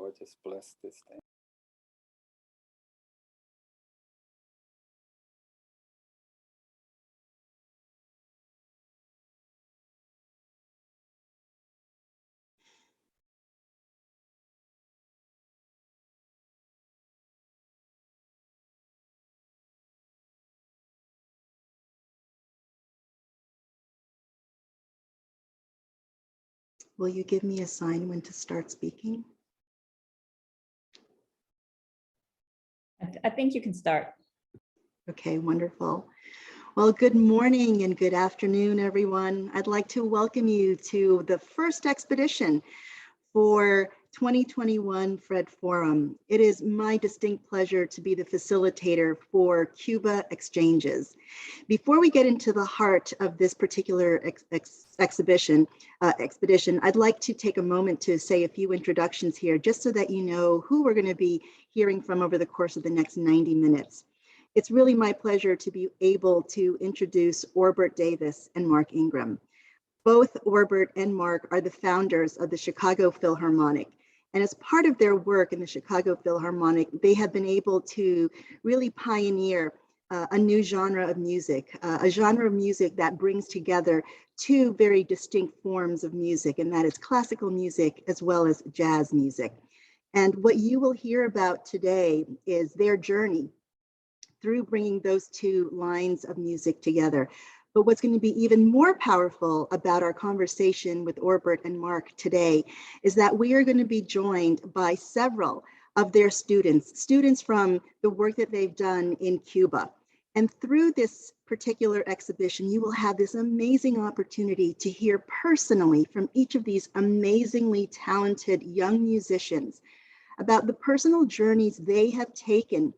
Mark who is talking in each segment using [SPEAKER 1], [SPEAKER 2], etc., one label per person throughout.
[SPEAKER 1] Lord just bless this thing.
[SPEAKER 2] Will you give me a sign when to start speaking?
[SPEAKER 3] I think you can start.
[SPEAKER 2] Okay, wonderful. Well, good morning and good afternoon, everyone. I'd like to welcome you to the first expedition for 2021 Fred Forum. It is my distinct pleasure to be the facilitator for Cuba exChanges. Before we get into the heart of this particular expedition, I'd like to take a moment to say a few introductions here, just so that you know who we're going to be hearing from over the course of the next 90 minutes. It's really my pleasure to be able to introduce Orbert Davis and Mark Ingram. Both Orbert and Mark are the founders of the Chicago Philharmonic. And as part of their work in the Chicago Philharmonic, they have been able to really pioneer a new genre of music, a genre of music that brings together two very distinct forms of music, and that is classical music as well as jazz music. And what you will hear about today is their journey through bringing those two lines of music together. But what's going to be even more powerful about our conversation with Orbert and Mark today is that we are going to be joined by several of their students from the work that they've done in Cuba. And through this particular exhibition, you will have this amazing opportunity to hear personally from each of these amazingly talented young musicians about the personal journeys they have taken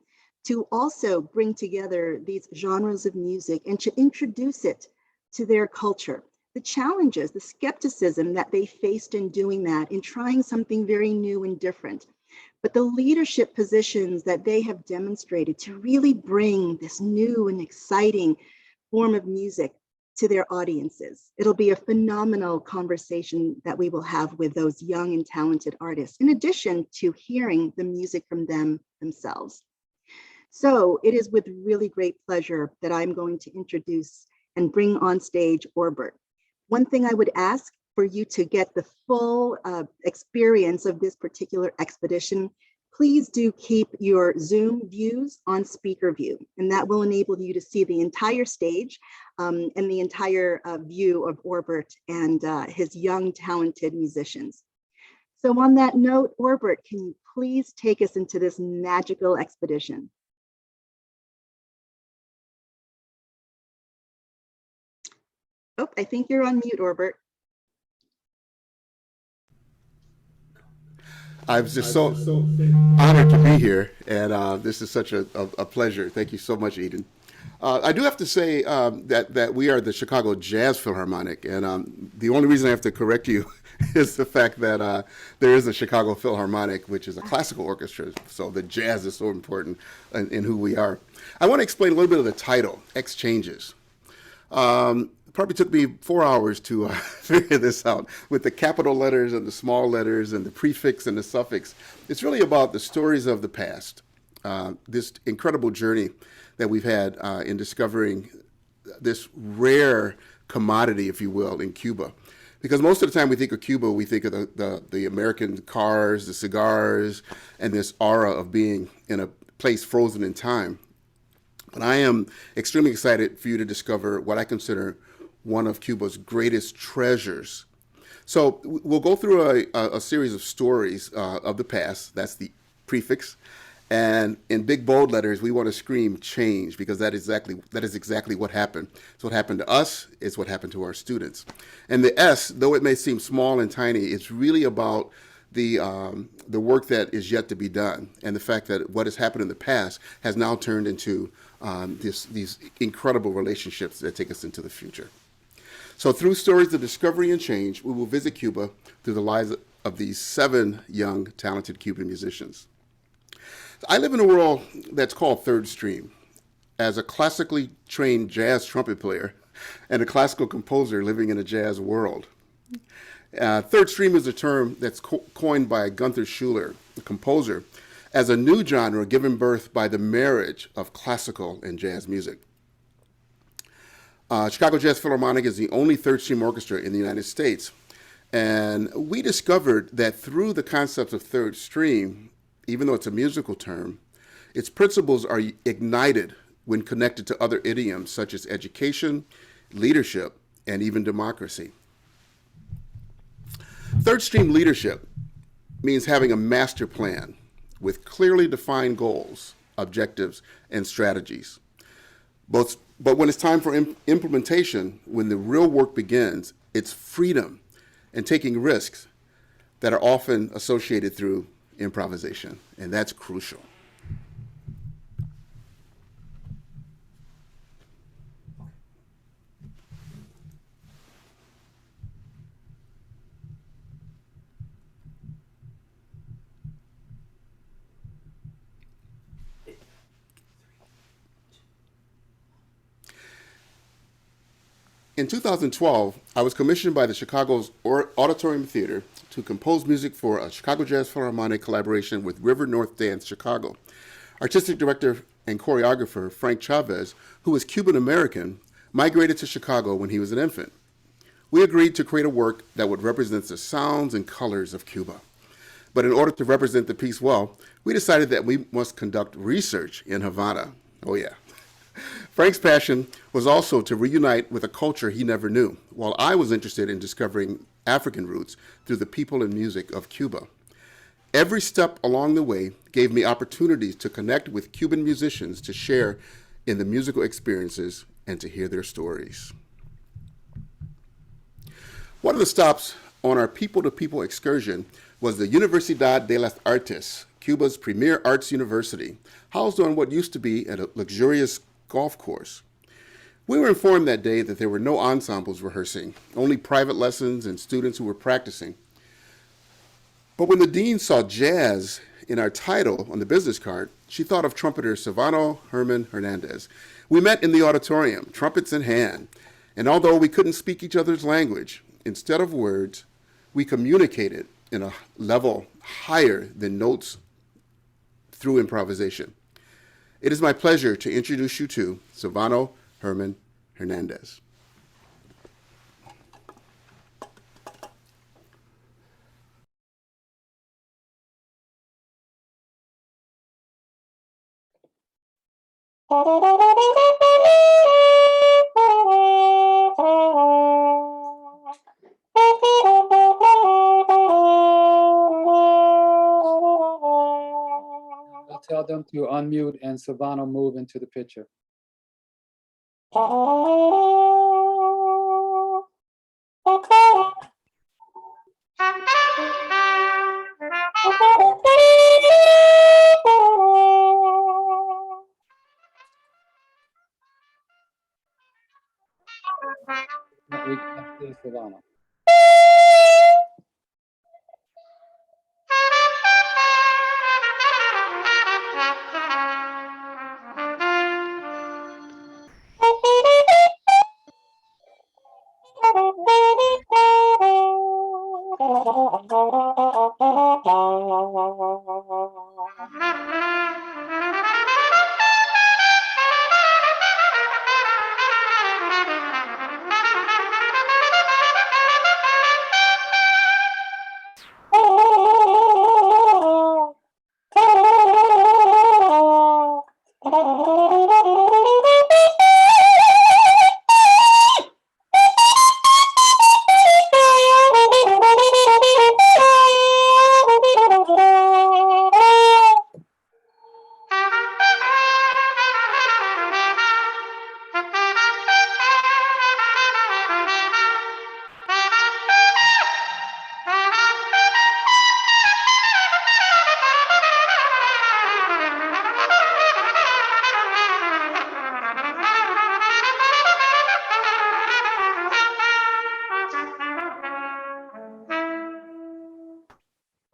[SPEAKER 2] to also bring together these genres of music and to introduce it to their culture. The challenges, the skepticism that they faced in doing that, in trying something very new and different, but the leadership positions that they have demonstrated to really bring this new and exciting form of music to their audiences. It'll be a phenomenal conversation that we will have with those young and talented artists, in addition to hearing the music from them themselves. So it is with really great pleasure that I'm going to introduce and bring on stage Orbert. One thing I would ask for you to get the full experience of this particular expedition, please do keep your Zoom views on speaker view, and that will enable you to see the entire stage and the entire view of Orbert and his young, talented musicians. So on that note, Orbert, can you please take us into this magical expedition? Oh, I think you're on mute, Orbert.
[SPEAKER 4] I was just so honored to be here, and this is such a pleasure. Thank you so much, Eden. I do have to say that we are the Chicago Jazz Philharmonic, and the only reason I have to correct you is the fact that there is a Chicago Philharmonic, which is a classical orchestra, so the jazz is so important in who we are. I want to explain a little bit of the title, exChanges. Probably took me 4 hours to figure this out with the capital letters and the small letters and the prefix and the suffix. It's really about the stories of the past, this incredible journey that we've had in discovering this rare commodity, if you will, in Cuba. Because most of the time we think of Cuba, we think of the American cars, the cigars, and this aura of being in a place frozen in time. But I am extremely excited for you to discover what I consider one of Cuba's greatest treasures. So we'll go through a series of stories of the past. That's the prefix. And in big bold letters, we want to scream change, because that is exactly what happened. So what happened to us is what happened to our students. And the S, though it may seem small and tiny, it's really about the work that is yet to be done, and the fact that what has happened in the past has now turned into these incredible relationships that take us into the future. So through stories of discovery and change, we will visit Cuba through the lives of these 7 young, talented Cuban musicians. I live in a world that's called third stream. As a classically trained jazz trumpet player and a classical composer living in a jazz world, Third stream is a term that's coined by Gunther Schuller, the composer, as a new genre given birth by the marriage of classical and jazz music. Chicago Jazz Philharmonic is the only third stream orchestra in the United States. And we discovered that through the concept of third stream, even though it's a musical term, its principles are ignited when connected to other idioms such as education, leadership, and even democracy. Third stream leadership means having a master plan with clearly defined goals, objectives, and strategies. But when it's time for implementation, when the real work begins, it's freedom and taking risks that are often associated through improvisation, and that's crucial. In 2012, I was commissioned by the Chicago's Auditorium Theater to compose music for a Chicago Jazz Philharmonic collaboration with River North Dance Chicago. Artistic director and choreographer Frank Chavez, who was Cuban American, migrated to Chicago when he was an infant. We agreed to create a work that would represent the sounds and colors of Cuba. But in order to represent the piece well, we decided that we must conduct research in Havana. Oh yeah. Frank's passion was also to reunite with a culture he never knew, while I was interested in discovering African roots through the people and music of Cuba. Every step along the way gave me opportunities to connect with Cuban musicians, to share in the musical experiences, and to hear their stories. One of the stops on our people-to-people excursion was the Universidad de las Artes, Cuba's premier arts university, housed on what used to be a luxurious golf course. We were informed that day that there were no ensembles rehearsing, only private lessons and students who were practicing. But when the dean saw jazz in our title on the business card, she thought of trumpeter Silvano Herman Hernandez. We met in the auditorium, trumpets in hand, and although we couldn't speak each other's language, instead of words, we communicated in a level higher than notes through improvisation. It is my pleasure to introduce you to Silvano Herman Hernandez.
[SPEAKER 1] I'll tell them to unmute and Silvano move into the picture. We can't see Silvano.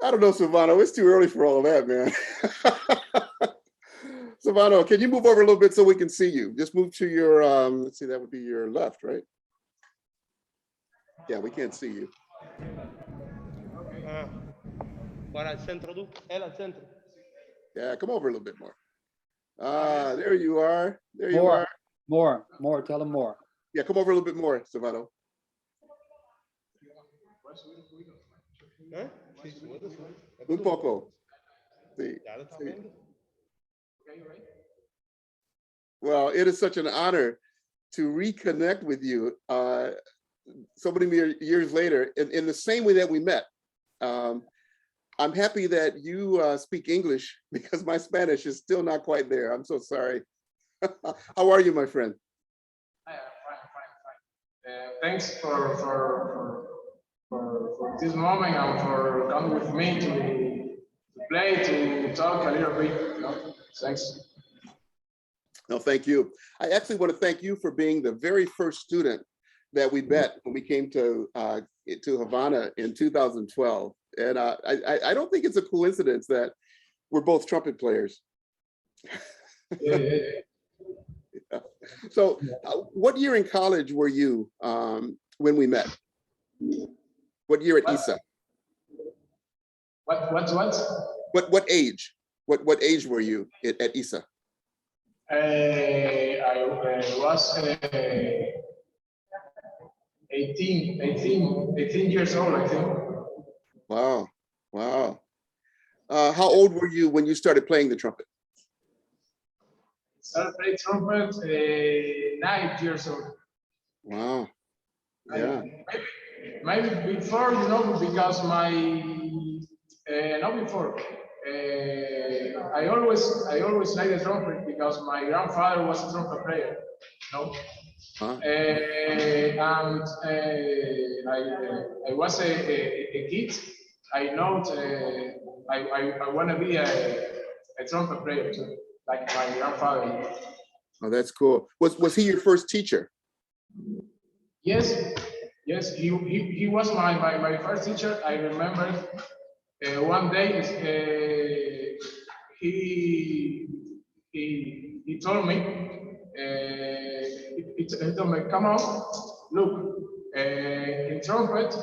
[SPEAKER 4] I don't know, Silvano, it's too early for all of that, man. Silvano, can you move over a little bit so we can see you? Just move to your, let's see, that would be your left, right? Yeah, we can't see you.
[SPEAKER 5] Para el centro tú, él al centro.
[SPEAKER 4] Yeah, come over a little bit more. Ah, there you are. There you
[SPEAKER 1] More,
[SPEAKER 4] are.
[SPEAKER 1] more, tell them more.
[SPEAKER 4] Yeah, come over a little bit more, Silvano.
[SPEAKER 5] ¿Eh? Sí, súbete, súbete.
[SPEAKER 4] Un poco. Sí,
[SPEAKER 5] Ya lo estás
[SPEAKER 4] sí.
[SPEAKER 5] viendo.
[SPEAKER 4] Well, it is such an honor to reconnect with you so many years later in the same way that we met. I'm happy that you speak English because my Spanish is still not quite there. I'm so sorry. How are you, my friend?
[SPEAKER 6] Fine. Thanks for this moment and for coming with me to play, to talk a little bit. You know? Thanks.
[SPEAKER 4] No, thank you. I actually want to thank you for being the very first student that we met when we came to Havana in 2012. And I don't think it's a coincidence that we're both trumpet players.
[SPEAKER 6] Yeah.
[SPEAKER 4] Yeah. So what year in college were you when we met? What year at ISA?
[SPEAKER 6] What?
[SPEAKER 4] What age? What age were you at ISA?
[SPEAKER 6] I was 18 years old, I think.
[SPEAKER 4] Wow. How old were you when you started playing the trumpet?
[SPEAKER 6] Started playing trumpet 9 years old.
[SPEAKER 4] Wow. Yeah.
[SPEAKER 6] Maybe before, you know, because not before. I always liked the trumpet because my grandfather was a trumpet player, you know.
[SPEAKER 4] Huh?
[SPEAKER 6] And I was a kid. I know I want to be a trumpet player too, like my grandfather.
[SPEAKER 4] Oh, that's cool. Was he your first teacher?
[SPEAKER 6] Yes, he was my first teacher. I remember one day he told me, he told me, come on, look, in trumpet,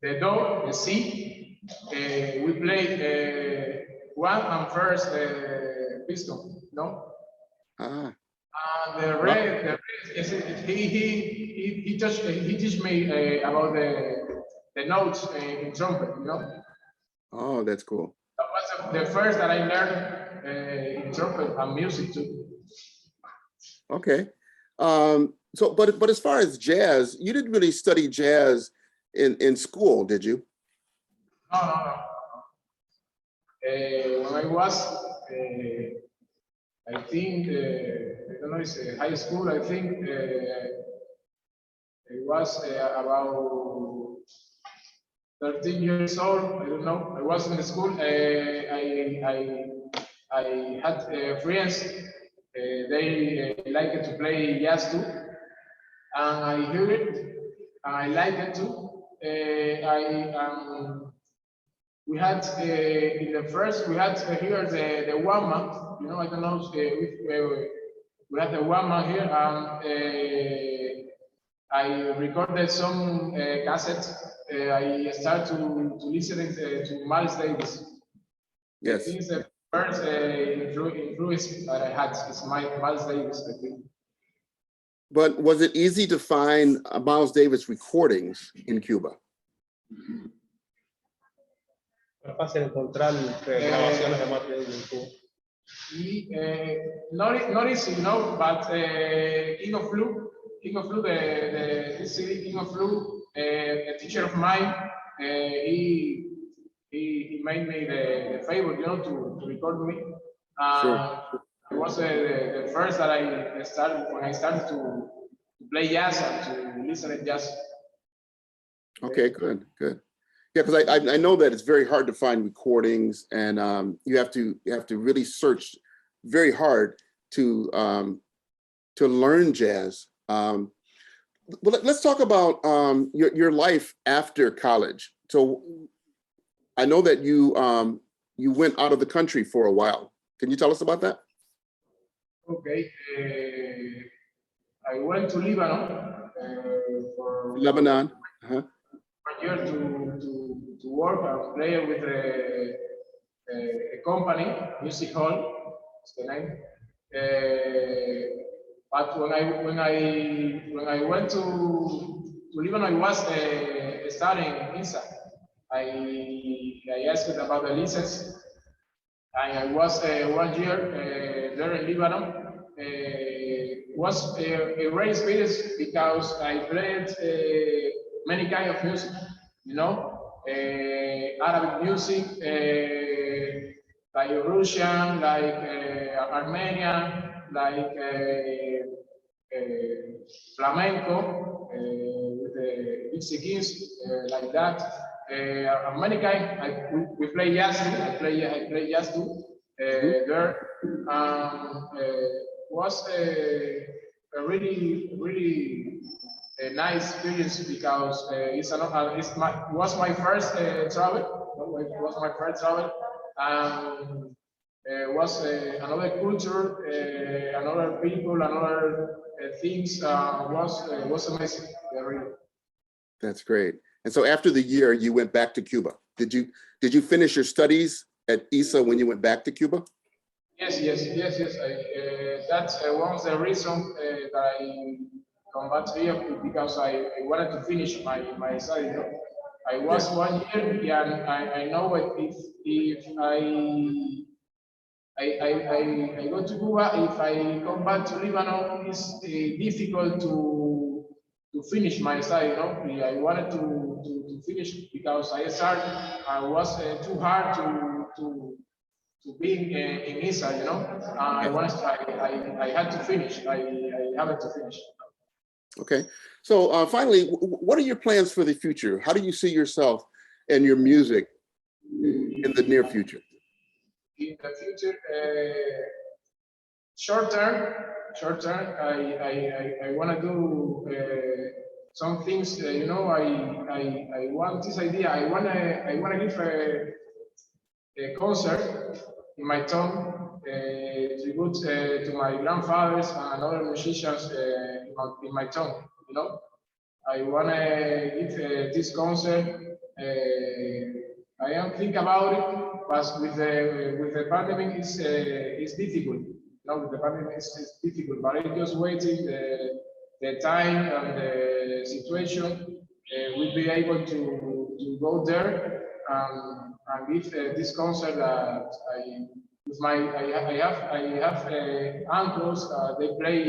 [SPEAKER 6] the do, the C, we play one and first piston, no?
[SPEAKER 4] Ah.
[SPEAKER 6] And the red is he teach me about the notes in trumpet, you know.
[SPEAKER 4] Oh, that's cool.
[SPEAKER 6] That was the first that I learned in trumpet and music too.
[SPEAKER 4] Okay. So, but as far as jazz, you didn't really study jazz in school, did you?
[SPEAKER 6] No. When I was, I think, I don't know, it's high school. I think it was about 13 years old. I don't know. I was in the school. I had friends. They liked to play jazz too, and I heard it, and I liked it too. We had in the first, we had here the one man. You know, I don't know. We had the one man here, and I recorded some cassettes. I started to listen to Miles Davis.
[SPEAKER 4] Yes.
[SPEAKER 6] I think the first influence that I had is Miles Davis, I think.
[SPEAKER 4] But was it easy to find Miles Davis recordings in Cuba?
[SPEAKER 5] No es fácil encontrar grabaciones de Miles Davis en Cuba.
[SPEAKER 6] Not easy, you know, but King of Flu, the CD King of Flu, a teacher of mine, he made me the favor, you know, to record me.
[SPEAKER 4] Sure.
[SPEAKER 6] It was the first that I started when I started to play jazz and to listen to jazz.
[SPEAKER 4] Okay, good. Yeah, because I know that it's very hard to find recordings, and you have to really search very hard to learn jazz. Well, let's talk about your life after college. So I know that you went out of the country for a while. Can you tell us about that?
[SPEAKER 6] Okay, I went to Lebanon for
[SPEAKER 4] Lebanon.
[SPEAKER 6] 1 here to work and play with a company, Music Hall, is the name. But when I went to Lebanon, I was studying INSA. I asked about the license, and I was 1 year there in Lebanon. Was a great experience because I played many kind of music, you know, Arabic music, like Russian, like Armenian, like flamenco, with the exChanges, like that. Many kind. We play jazz too. I play jazz too. There was a really a nice experience because was my first travel. Was my first travel. Was another culture, another people, another things. Was amazing. Really.
[SPEAKER 4] That's great. And so after the year, you went back to Cuba. Did you finish your studies at ISA when you went back to Cuba?
[SPEAKER 6] Yes. That's one of the reasons that I come back here because I wanted to finish my study. You know? I was 1 year, and I know if I go to Cuba, if I come back to Lebanon, it's difficult to finish my study. You know, I wanted to finish because I was too hard to be in ISA, you know. I had to finish. I have to finish.
[SPEAKER 4] Okay. So finally, what are your plans for the future? How do you see yourself and your music in the near future?
[SPEAKER 6] In the future, short term, I want to do some things. You know, I want this idea. I want to give a concert in my town, tribute to my grandfathers and other musicians in my town. You know, I want to give this concert. I am think about it, but with the pandemic is difficult. You know, with the pandemic is difficult. But I'm just waiting the time and the situation. We'll be able to go there and give this concert that I have uncles. They play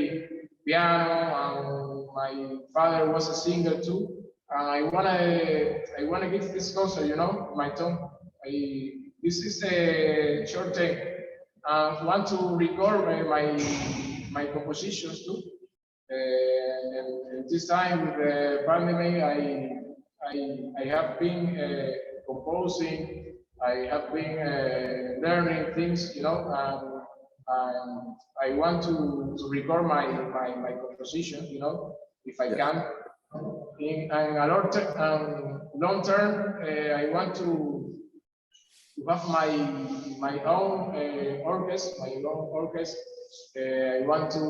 [SPEAKER 6] piano, and my father was a singer too. I wanna give this concert, you know, my town. This is a short thing. I want to record my compositions too. And this time with the pandemic, I have been composing. I have been learning things, you know, and I want to record my composition, you know, if I can. In a long term, I want to have my own orchestra. I want to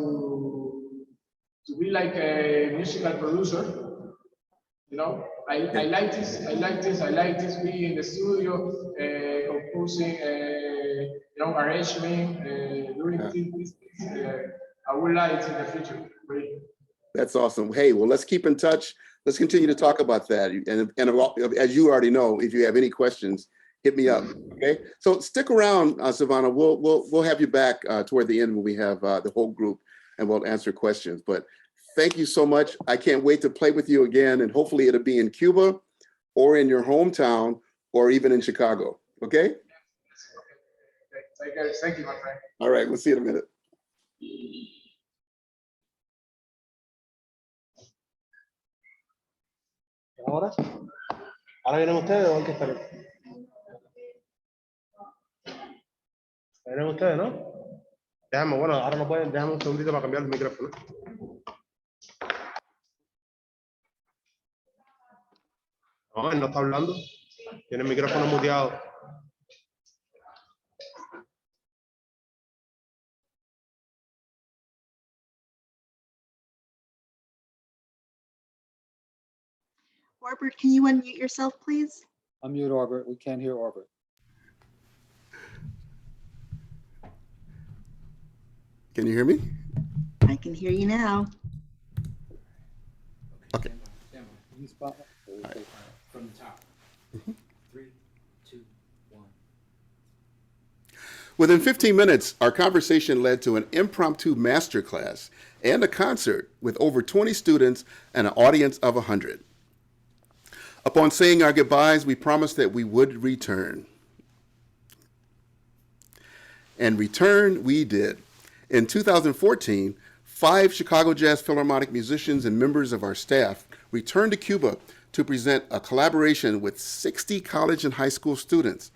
[SPEAKER 6] be like a musical producer. You know, I like this. I like this. Being in the studio, composing, you know, arrangement, doing things. I would like it in the future. Really.
[SPEAKER 4] That's awesome. Hey, well, let's keep in touch. Let's continue to talk about that. And as you already know, if you have any questions, hit me up. Okay. So stick around, Savannah. We'll have you back toward the end when we have the whole group, and we'll answer questions. But thank you so much. I can't wait to play with you again, and hopefully it'll be in Cuba, or in your hometown, or even in Chicago. Okay.
[SPEAKER 6] Thank you, my friend.
[SPEAKER 4] All right. We'll see you in a minute.
[SPEAKER 5] ¿Ahora? ¿Ahora vienen ustedes o hay que esperar? ¿Vienen ustedes, no? Déjame, bueno, ahora no pueden, déjame un segundito para cambiar el micrófono. No, él no está hablando. Tiene el micrófono muteado.
[SPEAKER 2] Orbert, can you unmute yourself, please?
[SPEAKER 1] Unmute Orbit. We can't hear Orbit.
[SPEAKER 4] Can you hear me?
[SPEAKER 2] I can hear you now.
[SPEAKER 4] Okay.
[SPEAKER 1] You spot-
[SPEAKER 7] From the top. 3, 2, 1.
[SPEAKER 4] Within 15 minutes, our conversation led to an impromptu masterclass and a concert with over 20 students and an audience of 100. Upon saying our goodbyes, we promised that we would return. And return we did. In 2014, 5 Chicago Jazz Philharmonic musicians and members of our staff returned to Cuba to present a collaboration with 60 college and high school students.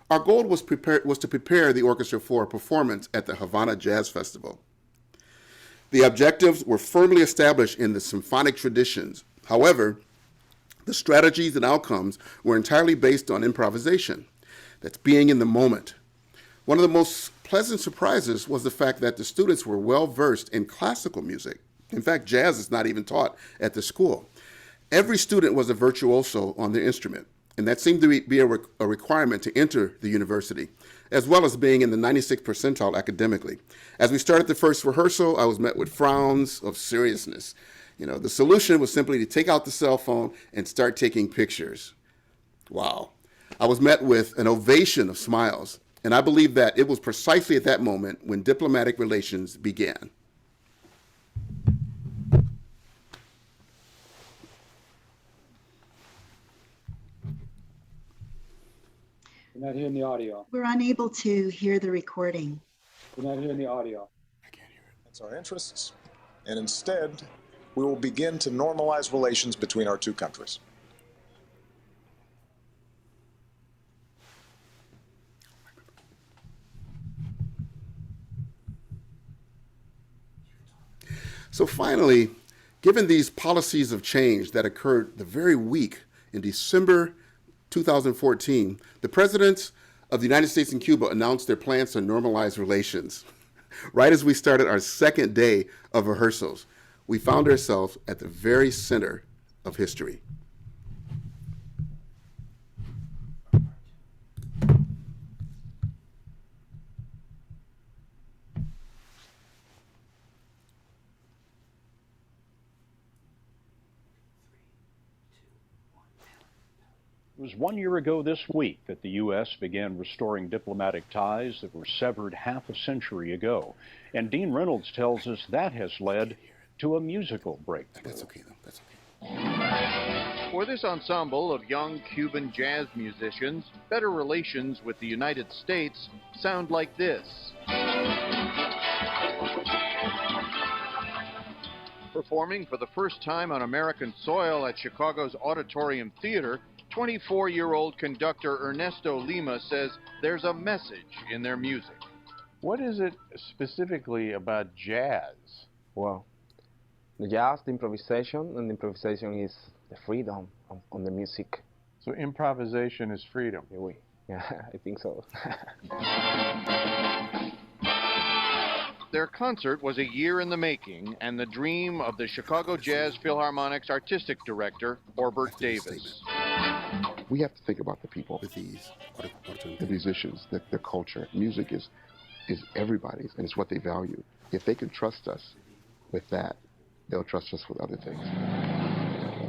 [SPEAKER 4] Our goal was to prepare the orchestra for a performance at the Havana Jazz Festival. The objectives were firmly established in the symphonic traditions. However, the strategies and outcomes were entirely based on improvisation. That's being in the moment. One of the most pleasant surprises was the fact that the students were well versed in classical music. In fact, jazz is not even taught at the school. Every student was a virtuoso on their instrument, and that seemed to be a requirement to enter the university, as well as being in the 96th percentile academically. As we started the first rehearsal, I was met with frowns of seriousness. The solution was simply to take out the cell phone and start taking pictures. Wow. I was met with an ovation of smiles, and I believe that it was precisely at that moment when diplomatic relations began.
[SPEAKER 1] We're not hearing the audio.
[SPEAKER 2] We're unable to hear the recording.
[SPEAKER 1] We're not hearing the audio.
[SPEAKER 8] It's our interests, and instead, we will begin to normalize relations between our two countries.
[SPEAKER 4] So finally, given these policies of change that occurred the very week in December 2014, the presidents of the United States and Cuba announced their plans to normalize relations. Right as we started our second day of rehearsals, we found ourselves at the very center of history.
[SPEAKER 9] It was 1 year ago this week that the U.S. began restoring diplomatic ties that were severed half a century ago. And Dean Reynolds tells us that has led to a musical breakthrough.
[SPEAKER 4] That's okay, though. That's okay.
[SPEAKER 10] For this ensemble of young Cuban jazz musicians, better relations with the United States sound like this. Performing for the first time on American soil at Chicago's Auditorium Theater, 24-year-old conductor Ernesto Lima says there's a message in their music.
[SPEAKER 11] What is it specifically about jazz?
[SPEAKER 12] Well, the jazz, the improvisation, and the improvisation is the freedom on the music.
[SPEAKER 11] So improvisation is freedom.
[SPEAKER 12] Yeah, I think so.
[SPEAKER 10] Their concert was a year in the making and the dream of the Chicago Jazz Philharmonic's artistic director, Orbert Davis.
[SPEAKER 13] We have to think about the people,
[SPEAKER 4] With these
[SPEAKER 13] the musicians, their culture. Music is everybody's, and it's what they value. If they can trust us with that, they'll trust us with other things.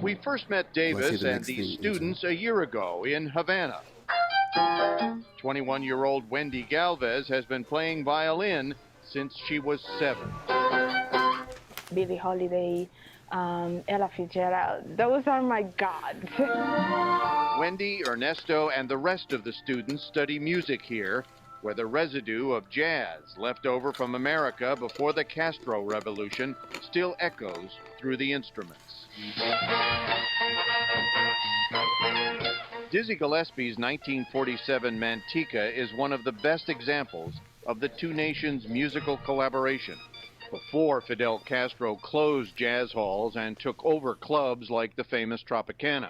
[SPEAKER 10] We first met Davis and these students a year ago in Havana. 21-year-old Wendy Galvez has been playing violin since she was 7.
[SPEAKER 14] Billie Holiday, Ella Fitzgerald, those are my gods.
[SPEAKER 10] Wendy, Ernesto, and the rest of the students study music here, where the residue of jazz left over from America before the Castro Revolution still echoes through the instruments. Dizzy Gillespie's 1947 Manteca is one of the best examples of the two nations' musical collaboration. Before Fidel Castro closed jazz halls and took over clubs like the famous Tropicana.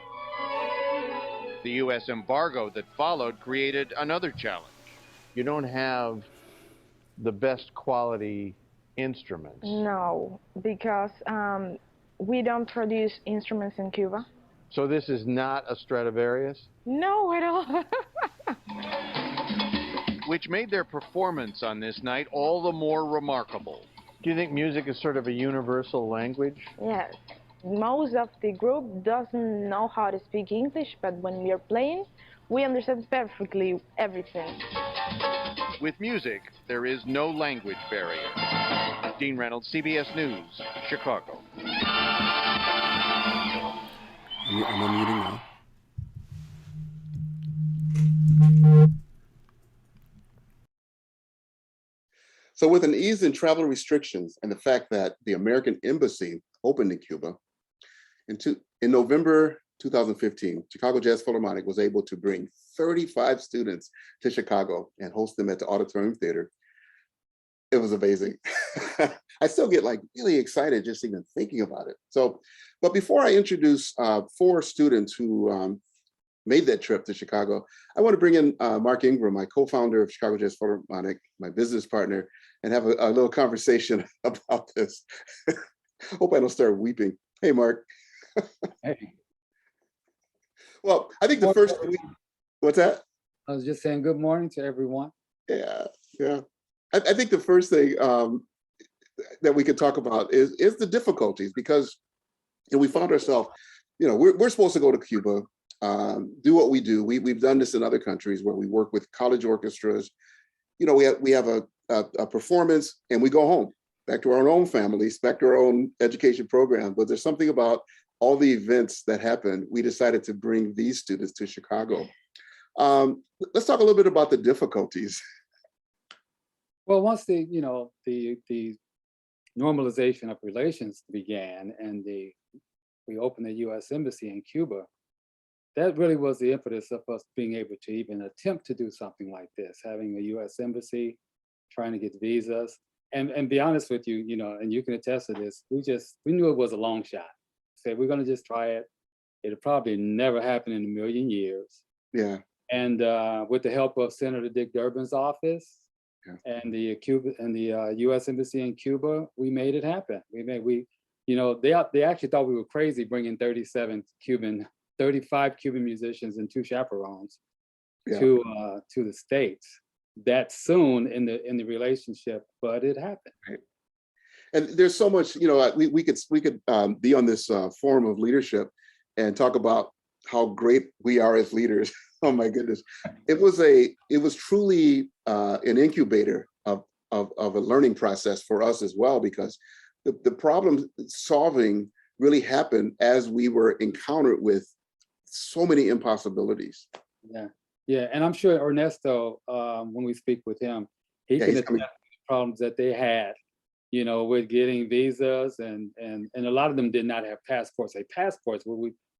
[SPEAKER 10] The U.S. embargo that followed created another challenge.
[SPEAKER 11] You don't have the best quality instruments.
[SPEAKER 14] No, because we don't produce instruments in Cuba.
[SPEAKER 11] So this is not a Stradivarius?
[SPEAKER 14] No, at all.
[SPEAKER 10] which made their performance on this night all the more remarkable.
[SPEAKER 11] Do you think music is sort of a universal language?
[SPEAKER 14] Yes. Most of the group doesn't know how to speak English, but when we are playing, we understand perfectly everything.
[SPEAKER 10] With music, there is no language barrier. Dean Reynolds, CBS News, Chicago.
[SPEAKER 4] I'm unmuting now. So with an ease in travel restrictions and the fact that the American Embassy opened in Cuba, in November 2015, Chicago Jazz Philharmonic was able to bring 35 students to Chicago and host them at the Auditorium Theater. It was amazing. I still get like really excited just even thinking about it. So, but before I introduce 4 students who made that trip to Chicago, I want to bring in Mark Ingram, my co-founder of Chicago Jazz Philharmonic, my business partner, and have a little conversation about this. Hope I don't start weeping. Hey, Mark.
[SPEAKER 1] Hey.
[SPEAKER 4] Well, I think the first, what's that?
[SPEAKER 1] I was just saying good morning to everyone.
[SPEAKER 4] Yeah, yeah. I think the first thing that we could talk about is the difficulties, because we found ourselves, we're supposed to go to Cuba, do what we do. We've done this in other countries where we work with college orchestras. We have a performance and we go home, back to our own families, back to our own education program. But there's something about all the events that happened. We decided to bring these students to Chicago. Let's talk a little bit about the difficulties.
[SPEAKER 1] Well, once the normalization of relations began and we opened the U.S. Embassy in Cuba, that really was the impetus of us being able to even attempt to do something like this, having a U.S. Embassy, trying to get visas. And be honest with you, and you can attest to this, we knew it was a long shot. Said, we're gonna just try it. It'll probably never happen in a million years.
[SPEAKER 4] Yeah.
[SPEAKER 1] And with the help of Senator Dick Durbin's office,
[SPEAKER 4] yeah,
[SPEAKER 1] and the U.S. Embassy in Cuba, we made it happen. They actually thought we were crazy bringing 35 Cuban musicians and 2 chaperones to the States that soon in the relationship, but it happened.
[SPEAKER 4] Right. And there's so much, we could be on this forum of leadership and talk about how great we are as leaders. Oh my goodness. It was truly an incubator of a learning process for us as well, because the problem solving really happened as we were encountered with so many impossibilities.
[SPEAKER 1] Yeah, and I'm sure Ernesto, when we speak with him, he can attest to the problems that they had, with getting visas, and a lot of them did not have passports.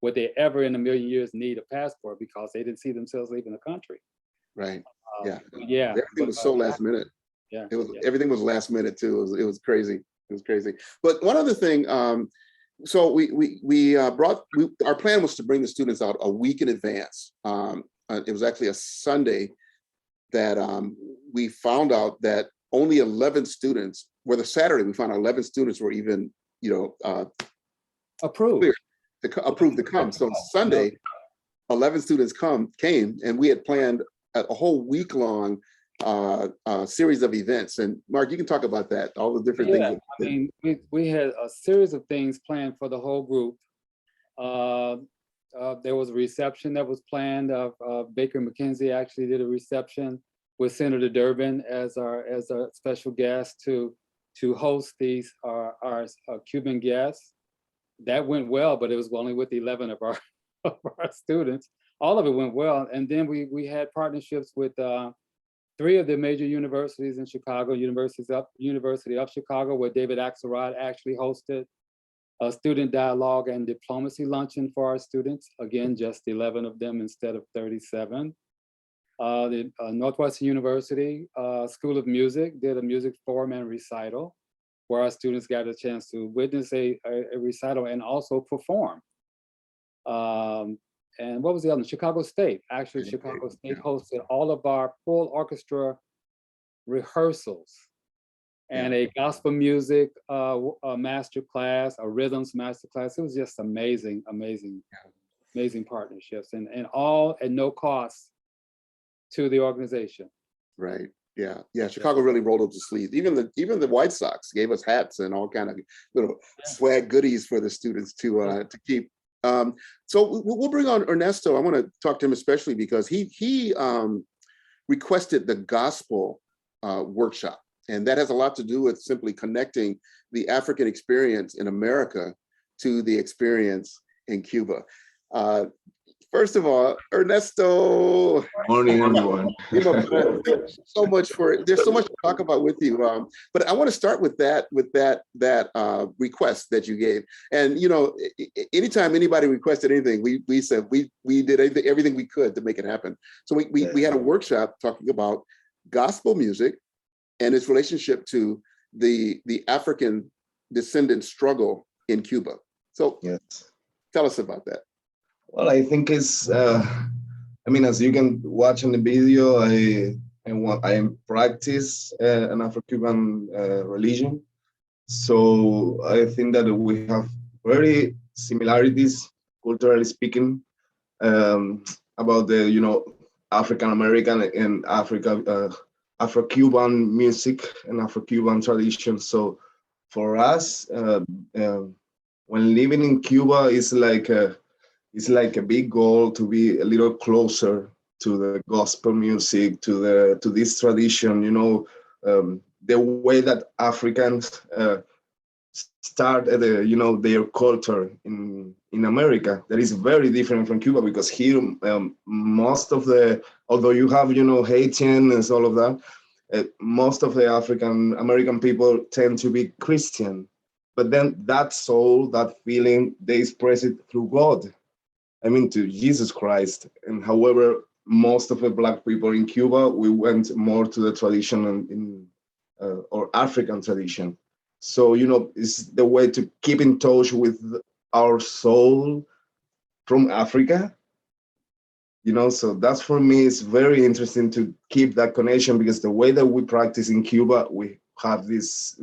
[SPEAKER 1] Would they ever in a million years need a passport, because they didn't see themselves leaving the country.
[SPEAKER 4] Right.
[SPEAKER 1] Yeah.
[SPEAKER 4] Everything was so last minute.
[SPEAKER 1] Yeah.
[SPEAKER 4] Everything was last minute too. It was crazy. It was crazy. But one other thing, so our plan was to bring the students out a week in advance. It was actually a Sunday that we found out that only 11 students, the Saturday we found out 11 students were even,
[SPEAKER 1] approved
[SPEAKER 4] to come. So Sunday, 11 students came, and we had planned a whole week-long series of events. And Mark, you can talk about that, all the different things.
[SPEAKER 1] I mean, we had a series of things planned for the whole group. There was a reception that was planned. Baker McKenzie actually did a reception with Senator Durbin as our special guest to host our Cuban guests. That went well, but it was only with 11 of our students. All of it went well, and then we had partnerships with 3 of the major universities in Chicago, University of Chicago, where David Axelrod actually hosted a student dialogue and diplomacy luncheon for our students. Again, just 11 of them instead of 37. The Northwestern University School of Music did a music forum and recital, where our students got a chance to witness a recital and also perform. And what was the other? Chicago State. Actually, Chicago State hosted all of our full orchestra rehearsals and a gospel music master class, a rhythms master class. It was just amazing, amazing. amazing partnerships, and all at no cost to the organization.
[SPEAKER 4] Right. Yeah. Yeah. Chicago really rolled up the sleeves. Even the White Sox gave us hats and all kind of little swag goodies for the students to keep. So we'll bring on Ernesto. I want to talk to him especially because he requested the gospel workshop, and that has a lot to do with simply connecting the African experience in America to the experience in Cuba. First of all, Ernesto.
[SPEAKER 15] Morning, everyone.
[SPEAKER 4] So much there's so much to talk about with you. But I want to start with that request that you gave. And anytime anybody requested anything, we said we did everything we could to make it happen. So we had a workshop talking about gospel music and its relationship to the African descendant struggle in Cuba. So tell us about that.
[SPEAKER 15] Well, I think it's, as you can watch in the video, I practice an Afro-Cuban religion. So I think that we have very similarities, culturally speaking, about the, African-American and Afro-Cuban music and Afro-Cuban tradition. So for us, when living in Cuba, it's like a big goal to be a little closer to the gospel music, to this tradition, the way that Africans start their culture in America. That is very different from Cuba, because here most of although you have Haitian and all of that, most of the African American people tend to be Christian, but then that soul, that feeling, they express it through God. To Jesus Christ. And however, most of the Black people in Cuba, we went more to the tradition or African tradition. So, it's the way to keep in touch with our soul from Africa. So that's, for me, it's very interesting to keep that connection, because the way that we practice in Cuba, we have this,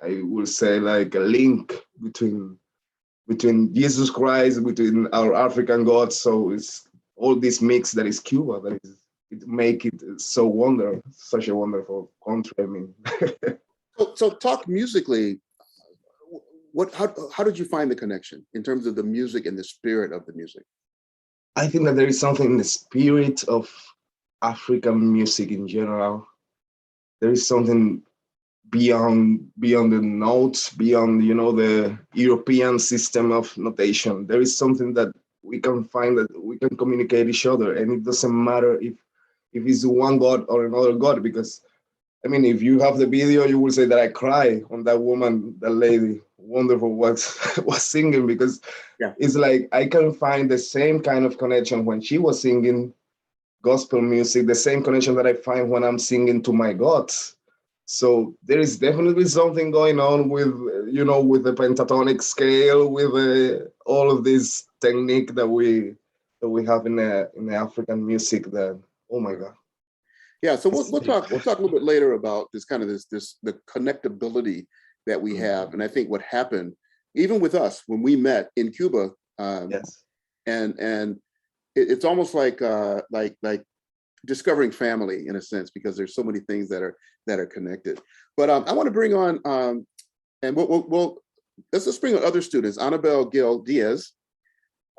[SPEAKER 15] I will say, like a link between Jesus Christ, between our African gods. So it's all this mix that is Cuba, it make it so such a wonderful country.
[SPEAKER 4] So talk musically. How did you find the connection in terms of the music and the spirit of the music?
[SPEAKER 15] I think that there is something in the spirit of African music in general. There is something beyond the notes, beyond the European system of notation. There is something that we can find, that we can communicate each other, and it doesn't matter if it's one God or another God, because if you have the video, you will say that I cry when that woman, that lady, wonderful, was singing, because it's like I can find the same kind of connection when she was singing gospel music, the same connection that I find when I'm singing to my gods. So there is definitely something going on with, with the pentatonic scale, with all of this technique that we have in the African music. That, oh my God.
[SPEAKER 4] Yeah. So we'll talk a little bit later about this kind of the connectability that we have, and I think what happened even with us when we met in Cuba. And it's almost like discovering family in a sense, because there's so many things that are connected. But I want to bring on and let's bring on other students, Annabelle Gil Diaz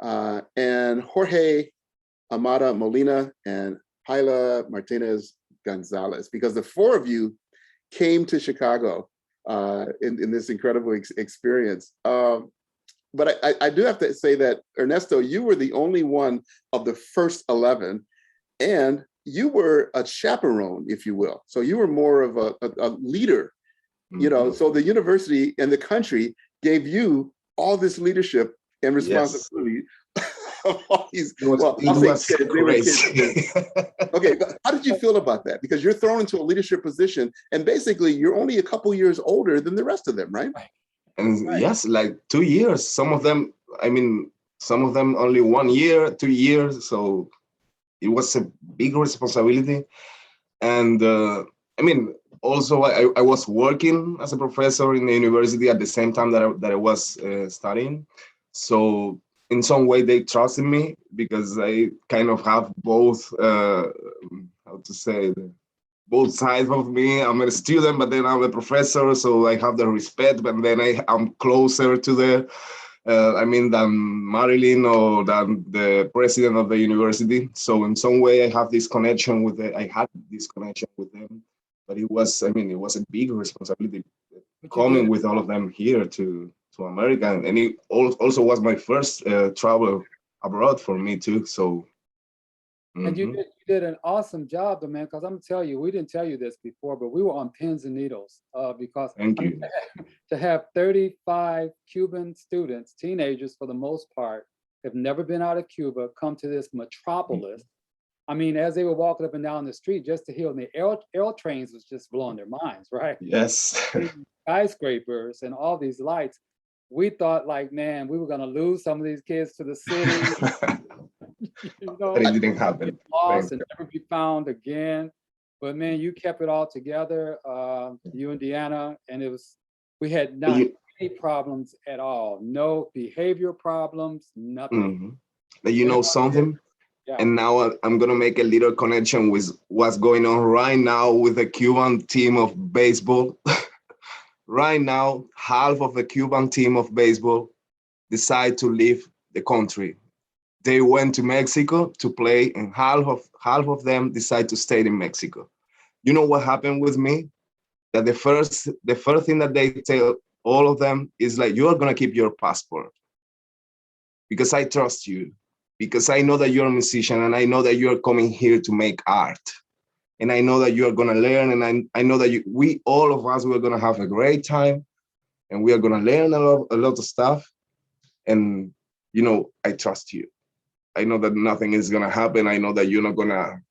[SPEAKER 4] and Jorge Amada Molina and Hyla Martinez Gonzalez, because the four of you came to Chicago in this incredible experience. But I do have to say that, Ernesto, you were the only one of the first 11, and you were a chaperone, if you will. So you were more of a leader, so the university and the country gave you all this leadership and responsibility. Of all these, crazy. Okay, but how did you feel about that? Because you're thrown into a leadership position, and basically you're only a couple years older than the rest of them, right?
[SPEAKER 15] And yes, like 2 years. Some of them only 1 year, 2 years. So it was a big responsibility. And also I was working as a professor in the university at the same time that I was studying. So in some way they trusted me because I kind of have both, how to say, both sides of me. I'm a student, but then I'm a professor, so I have the respect, but then I'm closer to the, than Marilyn or than the president of the university. So in some way I have this connection with I had this connection with them, but it was a big responsibility coming with all of them here to America. And it also was my first travel abroad for me too. So.
[SPEAKER 1] And you did an awesome job, though, man, because I'm gonna tell you, we didn't tell you this before, but we were on pins and needles because
[SPEAKER 15] Thank you.
[SPEAKER 1] To have 35 Cuban students, teenagers for the most part, have never been out of Cuba, come to this metropolis. I mean, as they were walking up and down the street, just to hear the air trains was just blowing their minds, right?
[SPEAKER 15] Yes.
[SPEAKER 1] Skyscrapers and all these lights. We thought, like, man, we were gonna lose some of these kids to the city.
[SPEAKER 15] But it didn't happen.
[SPEAKER 1] Lost and never be found again. But man, you kept it all together, you and Deanna, and we had not any problems at all. No behavior problems, nothing.
[SPEAKER 15] But you know something? Yeah. And now I'm gonna make a little connection with what's going on right now with the Cuban team of baseball. Right now, half of the Cuban team of baseball decide to leave the country. They went to Mexico to play, and half of them decide to stay in Mexico. You know what happened with me? That the first thing that they tell all of them is like, you are gonna keep your passport because I trust you, because I know that you're a musician and I know that you're coming here to make art. And I know that you are gonna learn, and I know that we all of us, we're gonna have a great time, and we are gonna learn a lot of stuff. And you know, I trust you. I know that nothing is gonna happen. I know that you're not gonna,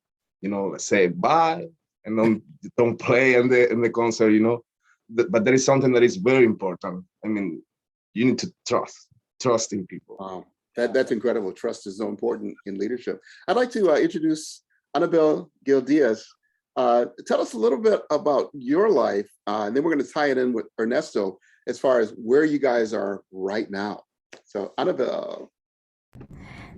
[SPEAKER 15] say bye and don't play in the concert, But there is something that is very important. I mean, you need to trust in people.
[SPEAKER 4] Wow, that's incredible. Trust is so important in leadership. I'd like to introduce Annabelle Gil Diaz. Tell us a little bit about your life, and then we're going to tie it in with Ernesto as far as where you guys are right now. So, Annabelle.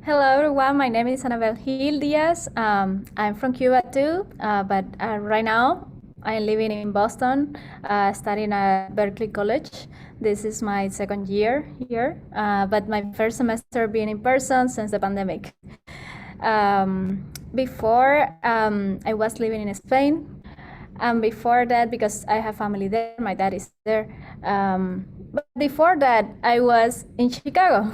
[SPEAKER 3] Hello, everyone. My name is Annabelle Gil Diaz. I'm from Cuba too, but right now I'm living in Boston, studying at Berkeley College. This is my second year here, but my first semester being in person since the pandemic. Before, I was living in Spain, and before that, because I have family there, my dad is there. But before that, I was in Chicago.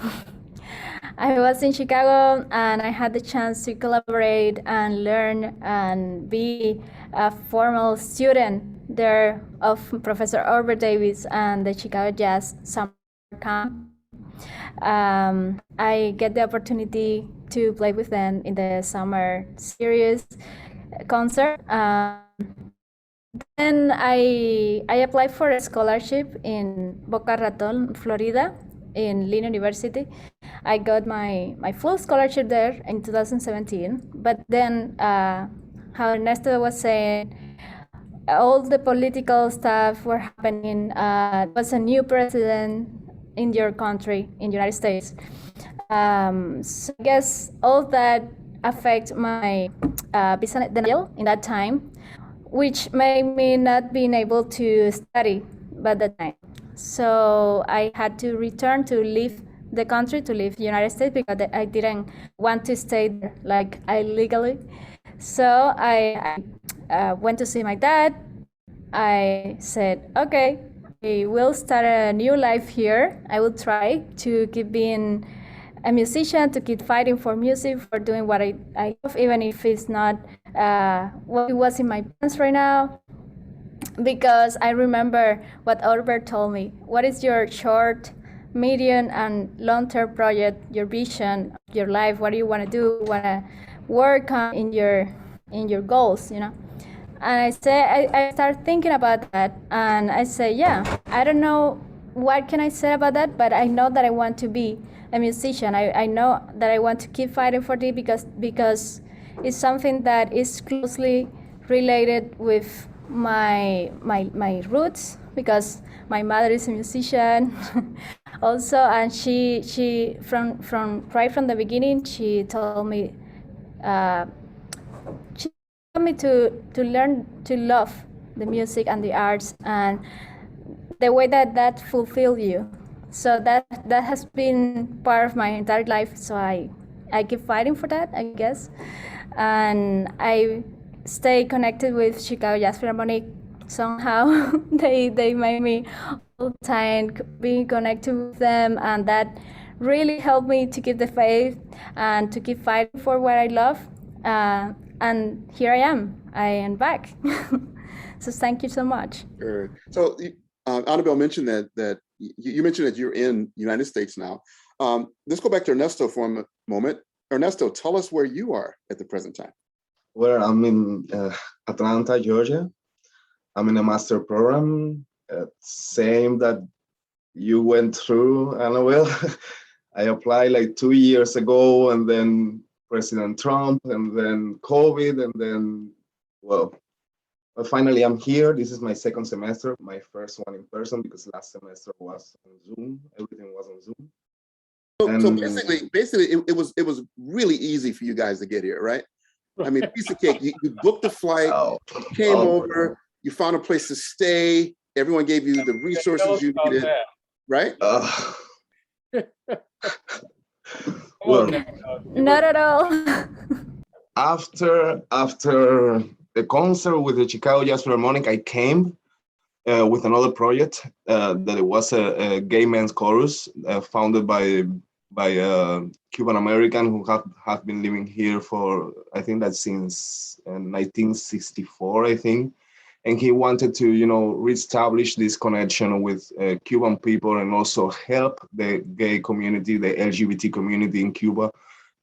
[SPEAKER 3] I was in Chicago, and I had the chance to collaborate and learn and be a formal student there of Professor Albert Davis and the Chicago Jazz Summer Camp. I get the opportunity to play with them in the summer series concert. Then I applied for a scholarship in Boca Raton, Florida, in Lynn University. I got my full scholarship there in 2017, but then how Ernesto was saying, all the political stuff were happening. There was a new president in your country, in the United States. So I guess all that affect my visa denial in that time, which made me not being able to study by that time. So I had to return to leave the country, to leave the United States, because I didn't want to stay there like illegally. So I went to see my dad. I said, okay, I will start a new life here. I will try to keep being a musician, to keep fighting for music, for doing what I love, even if it's not what it was in my plans right now. Because I remember what Albert told me. What is your short, medium, and long-term project, your vision, your life? What do you want to do? Want to work on in your goals, And I start thinking about that, and I say, yeah, I don't know what can I say about that, but I know that I want to be a musician. I know that I want to keep fighting for this because it's something that is closely related with my roots, because my mother is a musician. also, and she from right from the beginning, she told me, uh, she told me to learn to love the music and the arts and the way that fulfill you. So that has been part of my entire life. So I keep fighting for that, I guess, and I stay connected with Chicago Jazz Philharmonic somehow. They made me all the time being connected with them, and that really helped me to keep the faith and to keep fighting for what I love. And here I am back. So thank you so much.
[SPEAKER 4] Sure. So Annabelle mentioned that you mentioned that you're in the United States now. Let's go back to Ernesto for a moment. Ernesto, tell us where you are at the present time.
[SPEAKER 15] Well, I'm in Atlanta, Georgia. I'm in a master program, same that you went through, Annabelle. I applied like 2 years ago, and then President Trump, and then COVID, and then, well, finally I'm here. This is my second semester, my first one in person, because last semester was on Zoom. Everything was on Zoom.
[SPEAKER 4] So basically, it was really easy for you guys to get here, right? I mean, piece of cake. You booked a flight, came over, you found a place to stay. Everyone gave you the resources you needed, right?
[SPEAKER 15] Well,
[SPEAKER 3] not at all.
[SPEAKER 15] after the concert with the Chicago Jazz Philharmonic, I came with another project that it was a gay men's chorus founded by Cuban American who have been living here for, I think that since 1964, I think. And he wanted to, reestablish this connection with Cuban people and also help the gay community, the LGBT community in Cuba,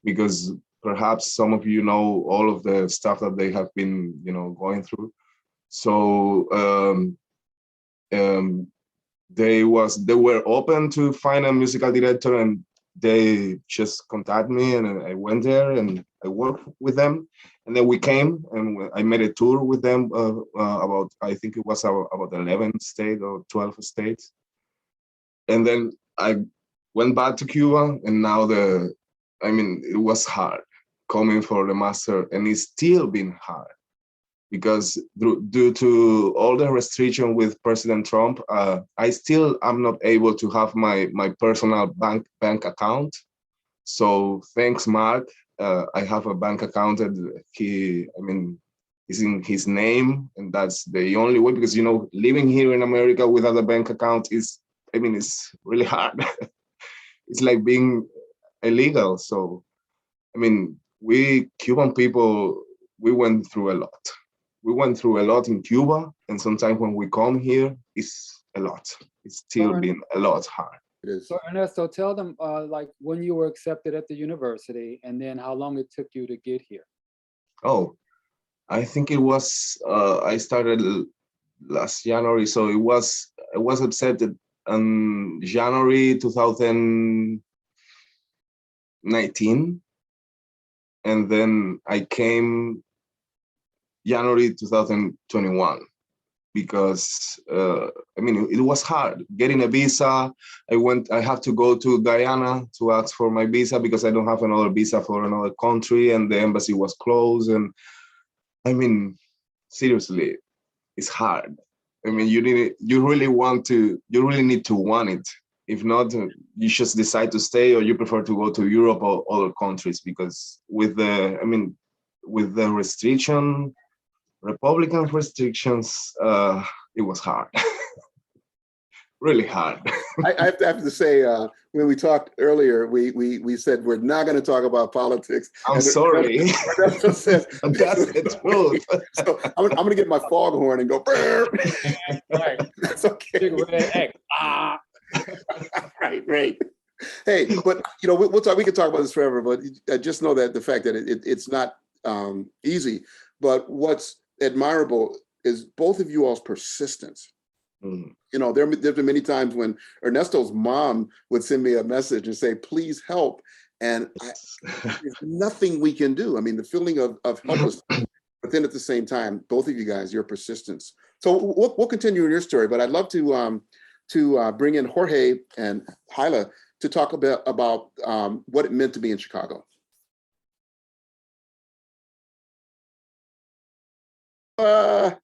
[SPEAKER 15] because perhaps some of you know all of the stuff that they have been, going through. So they were open to find a musical director, and they just contacted me, and I went there and I worked with them. And then we came and I made a tour with them about, I think it was about 11 states or 12 states. And then I went back to Cuba, and now it was hard coming for the master, and it's still been hard because due to all the restriction with President Trump, I still am not able to have my personal bank account. So thanks, Mark. I have a bank account that is in his name, and that's the only way, because living here in America without a bank account it's really hard. It's like being illegal. So we Cuban people, we went through a lot. We went through a lot in Cuba, and sometimes when we come here, it's a lot. It's still been a lot hard.
[SPEAKER 1] So Ernesto, tell them like when you were accepted at the university, and then how long it took you to get here.
[SPEAKER 15] Oh, I think it was I started last January, so I was accepted in January 2019, and then I came January 2021. Because it was hard getting a visa. I have to go to Guyana to ask for my visa because I don't have another visa for another country, and the embassy was closed. And seriously, it's hard. You really need to want it. If not, you just decide to stay, or you prefer to go to Europe or other countries, because with the restriction, Republican restrictions, it was hard. Really hard.
[SPEAKER 4] I have to say, when we talked earlier, we said we're not going to talk about politics.
[SPEAKER 15] I'm sorry.
[SPEAKER 4] Says,
[SPEAKER 15] that's the truth.
[SPEAKER 4] So I'm going to get my foghorn and go.
[SPEAKER 6] Right.
[SPEAKER 4] That's okay. Right. Hey, but we'll talk. We can talk about this forever, but just know that the fact that it's not easy. But what's admirable is both of you all's persistence. There have been many times when Ernesto's mom would send me a message and say, please help. And there's nothing we can do. The feeling of helplessness, but then at the same time, both of you guys, your persistence. So we'll continue in your story, but I'd love to to bring in Jorge and Hyla to talk about what it meant to be in Chicago.
[SPEAKER 6] Hello,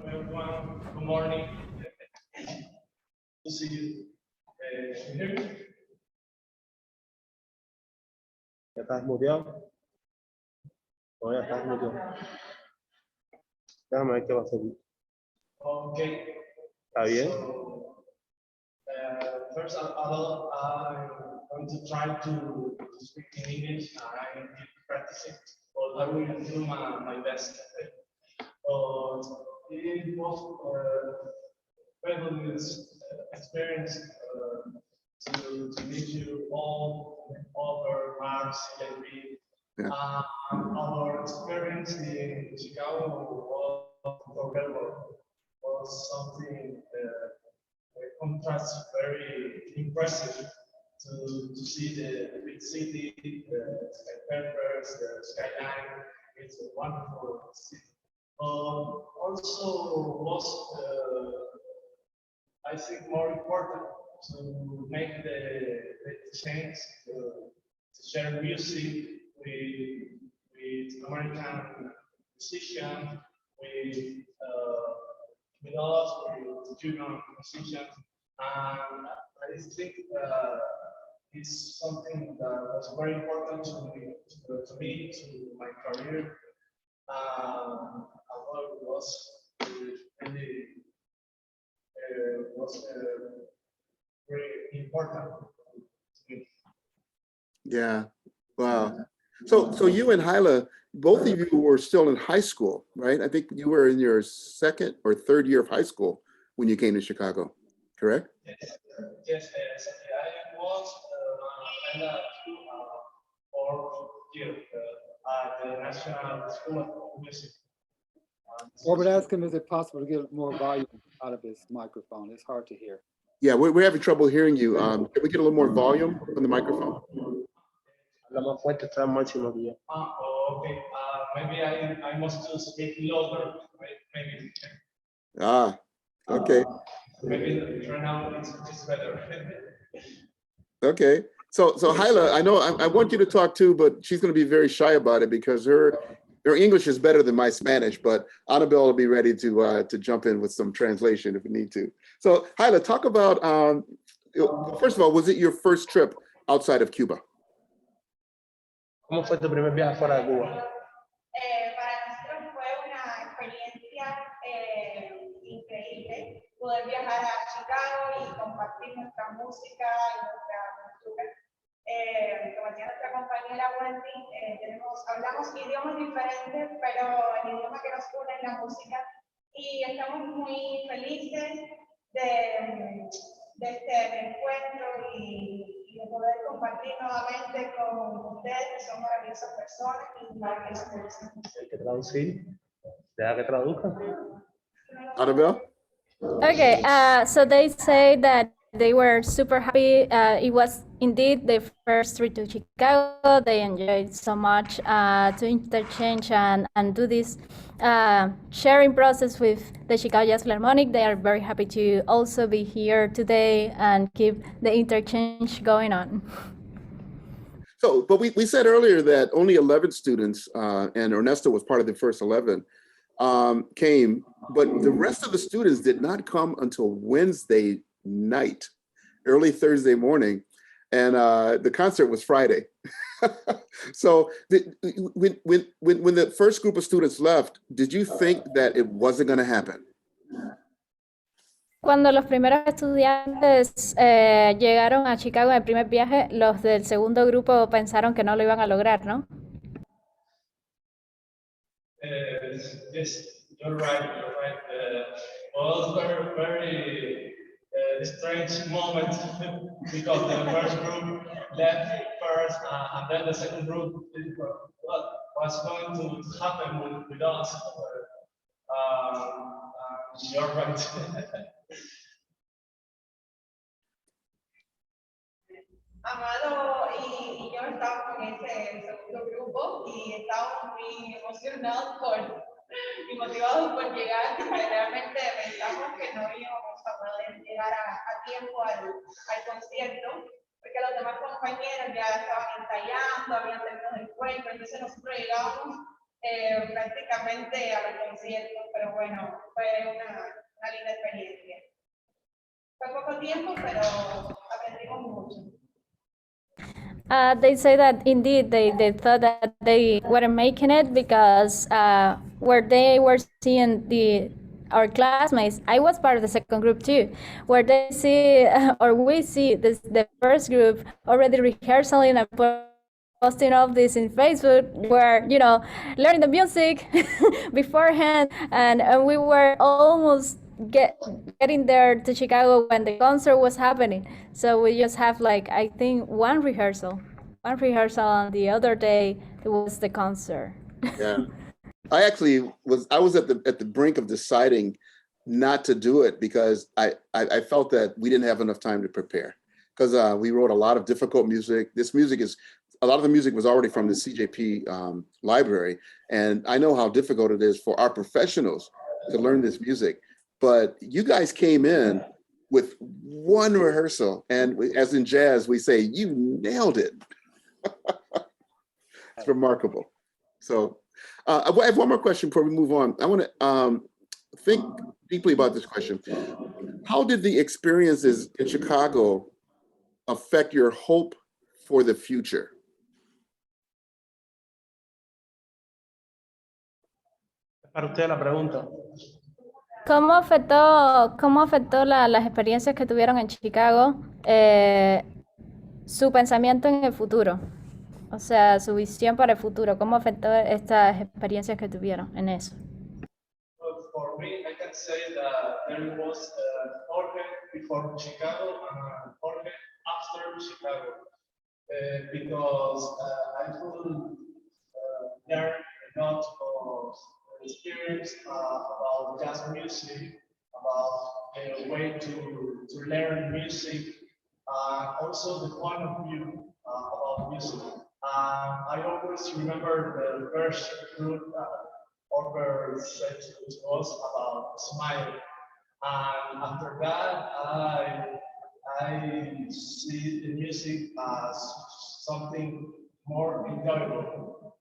[SPEAKER 6] everyone. Good morning. To see you. Can you hear me?
[SPEAKER 5] ¿Ya estás muteado? No, ya estás muteado. Déjame ver qué va a hacer.
[SPEAKER 6] Okay.
[SPEAKER 5] ¿Está bien?
[SPEAKER 6] So, first of all, I'm going to try to speak in English. I keep practicing, but I will do my best. It was fabulous experience to meet you all over Mars and our experience in Chicago was unforgettable. Was something contrast very impressive to see the big city, the skyscrapers, the skyline. It's a wonderful city. Also was I think more important to make the change to share music with American musicians, with us, with Cuban musicians, and I think it's something that was very important to me, to my career. Although it was really was very important to me.
[SPEAKER 4] Yeah, wow. So you and Hyla, both of you were still in high school, right? I think you were in your second or third year of high school when you came to Chicago, correct?
[SPEAKER 6] Yes, I was in the fourth year at the National School of Music.
[SPEAKER 1] Robert, ask him, is it possible to get more volume out of his microphone? It's hard to hear.
[SPEAKER 4] Yeah, we're having trouble hearing you. Can we get a little more volume on the microphone?
[SPEAKER 5] La más fuerte está al máximo aquí ya.
[SPEAKER 6] Okay. Maybe I must to speak louder. Maybe.
[SPEAKER 4] Okay.
[SPEAKER 6] Maybe right now it's better.
[SPEAKER 4] Okay. So Hyla, I know I want you to talk too, but she's going to be very shy about it because her English is better than my Spanish. But Annabelle will be ready to jump in with some translation if we need to. So Hyla, talk about first of all, was it your first trip outside of Cuba?
[SPEAKER 5] ¿Cómo fue tu primer viaje fuera de Cuba?
[SPEAKER 16] Para nosotros fue una experiencia increíble poder viajar a Chicago y compartir nuestra música y nuestra cultura. Como decía nuestra compañera Wendy, hablamos idiomas diferentes, pero el idioma que nos une es la música y estamos muy felices de este encuentro y de poder compartir nuevamente con ustedes, que son maravillosas personas y maravillosas personas.
[SPEAKER 5] Hay que traducir. Deja que traduzca.
[SPEAKER 4] Annabelle?
[SPEAKER 3] Okay, so they say that they were super happy. It was indeed their first trip to Chicago. They enjoyed so much to interchange and do this sharing process with the Chicago Jazz Philharmonic. They are very happy to also be here today and keep the interchange going on.
[SPEAKER 4] So, but we said earlier that only 11 students, and Ernesto was part of the first 11, came, but the rest of the students did not come until Wednesday night, early Thursday morning, and the concert was Friday. So when the first group of students left, did you think that it wasn't going to happen?
[SPEAKER 3] Cuando los primeros estudiantes llegaron a Chicago en el primer viaje, los del segundo grupo pensaron que no lo iban a lograr, ¿no?
[SPEAKER 6] Yes, you're right. Was very strange moment because the first group left first, and then the second group. What was going to happen with us? You're right.
[SPEAKER 16] Amado y yo estábamos en ese segundo grupo y estábamos muy emocionados y motivados por llegar, porque realmente pensamos que no íbamos a poder llegar a tiempo al concierto, porque los demás compañeros ya estaban ensayando, habían tenido el encuentro, entonces nosotros llegábamos prácticamente al concierto, pero bueno, fue una linda experiencia. Fue poco tiempo, pero aprendimos mucho.
[SPEAKER 3] They say that indeed they thought that they weren't making it because where they were seeing our classmates, I was part of the second group too, where they see or we see the first group already rehearsing and posting all this in Facebook, where learning the music beforehand, and we were almost getting there to Chicago when the concert was happening. So we just have I think one rehearsal, and the other day it was the concert.
[SPEAKER 4] Yeah, I was at the brink of deciding not to do it because I felt that we didn't have enough time to prepare, because we wrote a lot of difficult music. A lot of the music was already from the CJP library, and I know how difficult it is for our professionals to learn this music. But you guys came in with one rehearsal, and as in jazz, we say, you nailed it. It's remarkable. So I have one more question before we move on. I want to think deeply about this question. How did the experiences in Chicago affect your hope for the future?
[SPEAKER 5] Para usted la pregunta.
[SPEAKER 3] ¿Cómo afectó las experiencias que tuvieron en Chicago su pensamiento en el futuro? O sea, su visión para el futuro. ¿Cómo afectó estas experiencias que tuvieron en eso?
[SPEAKER 17] For me, I can say that there was Jorge before Chicago and Jorge after Chicago, because I could learn a lot of experience about jazz music, about a way to learn music, also the point of view about music. I always remember the first group Orber said to us about smile, and after that I see the music as something more enjoyable.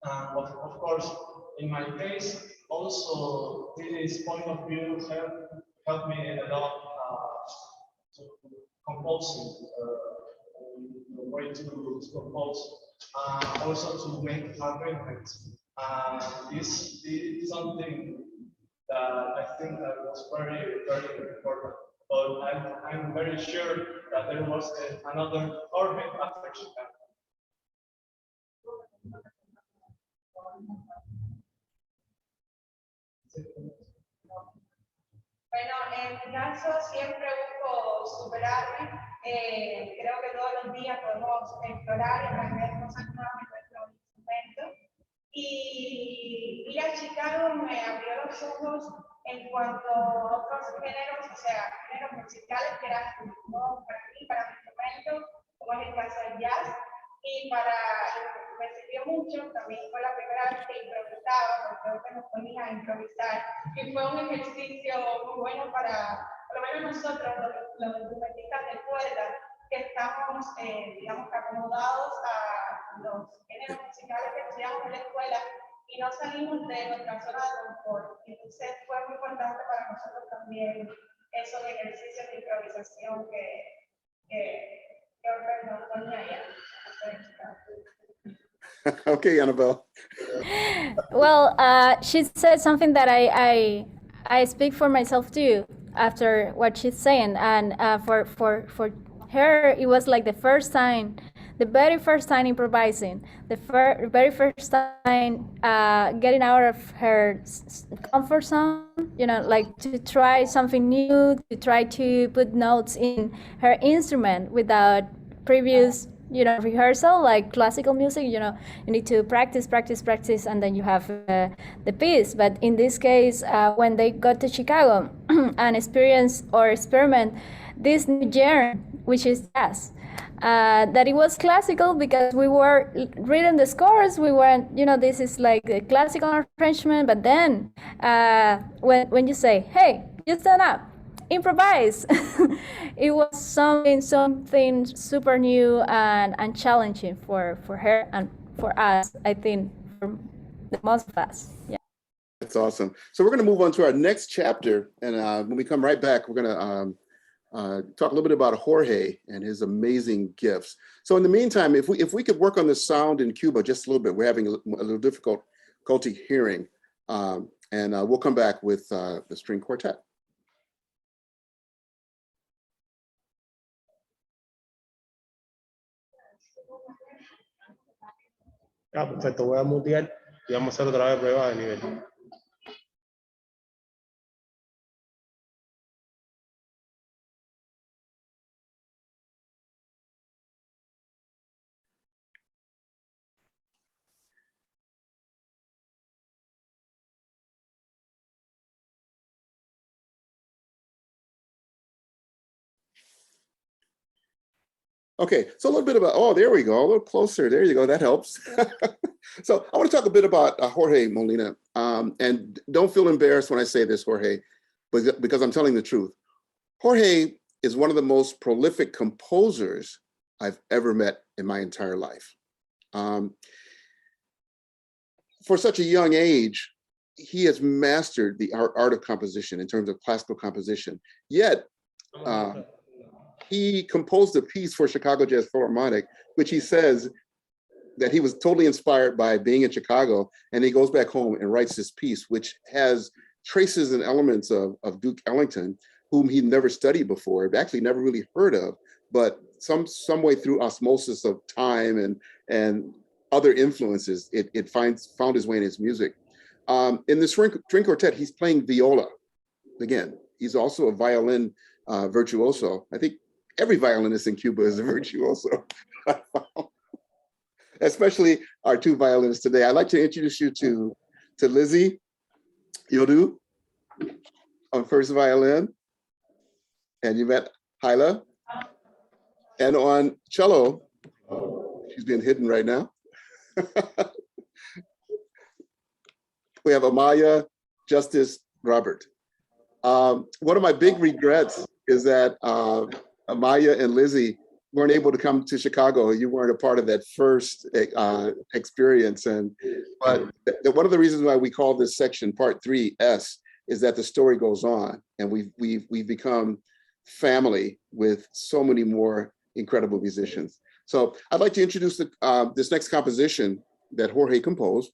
[SPEAKER 17] Of course, in my case, also this point of view helped me a lot to composing, the way to compose, also to make arrangements. This is something that I think that was very, very important. But I'm very sure that there was another Jorge after Chicago.
[SPEAKER 16] Bueno, en mi caso siempre busco superarme. Creo que todos los días podemos explorar y aprender cosas nuevas en nuestro instrumento. Y ir a Chicago me abrió los ojos en cuanto a otros géneros, o sea, géneros musicales que eran nuevos para mí, para mi instrumento, como es el caso del jazz. Y me sirvió mucho, también fue la primera vez que improvisaba, porque nos ponía a improvisar, y fue un ejercicio muy bueno para, por lo menos nosotros, los instrumentistas de cuerda, que estamos, digamos, acomodados a los géneros musicales que estudiamos en la escuela y no salimos de nuestra zona de confort. Entonces fue muy importante para nosotros también esos ejercicios de improvisación que nos ponía ahí.
[SPEAKER 4] Okay, Annabelle.
[SPEAKER 3] Well, she said something that I speak for myself too after what she's saying, and for her it was like the very first time improvising, the very first time getting out of her comfort zone, like to try something new, to try to put notes in her instrument without previous rehearsal, like classical music. You need to practice, and then you have the piece. But in this case, when they got to Chicago and experience or experiment this new genre, which is jazz, that it was classical because we were reading the scores. We weren't, this is like the classical arrangement. But then when you say, hey, you stand up, improvise, it was something super new and challenging for her and for us, I think, for the most of us. Yeah.
[SPEAKER 4] That's awesome. So we're going to move on to our next chapter. And when we come right back, we're going to talk a little bit about Jorge and his amazing gifts. So in the meantime, if we could work on the sound in Cuba just a little bit, we're having a little difficulty hearing, and we'll come back with the string quartet.
[SPEAKER 5] Ah, perfecto, voy a mutear y vamos a hacer otra vez prueba de nivel.
[SPEAKER 4] Okay, so a little bit about, oh, there we go, a little closer. There you go, that helps. So I want to talk a bit about Jorge Molina. And don't feel embarrassed when I say this, Jorge, because I'm telling the truth. Jorge is one of the most prolific composers I've ever met in my entire life. For such a young age, he has mastered the art of composition in terms of classical composition. Yet, he composed a piece for Chicago Jazz Philharmonic, which he says that he was totally inspired by being in Chicago, and he goes back home and writes this piece, which has traces and elements of Duke Ellington, whom he'd never studied before, actually never really heard of, but some way through osmosis of time and other influences, it found his way in his music. In the string quartet, he's playing viola. Again, he's also a violin virtuoso. I think every violinist in Cuba is a virtuoso, especially our two violinists today. I'd like to introduce you to Lizzie Yodu on first violin, and you met Hyla. And on cello, she's being hidden right now. We have Amaya Justice Robert. One of my big regrets is that Amaya and Lizzie weren't able to come to Chicago. You weren't a part of that first experience. But one of the reasons why we call this section Part 3S is that the story goes on, and we've become family with so many more incredible musicians. So I'd like to introduce this next composition that Jorge composed.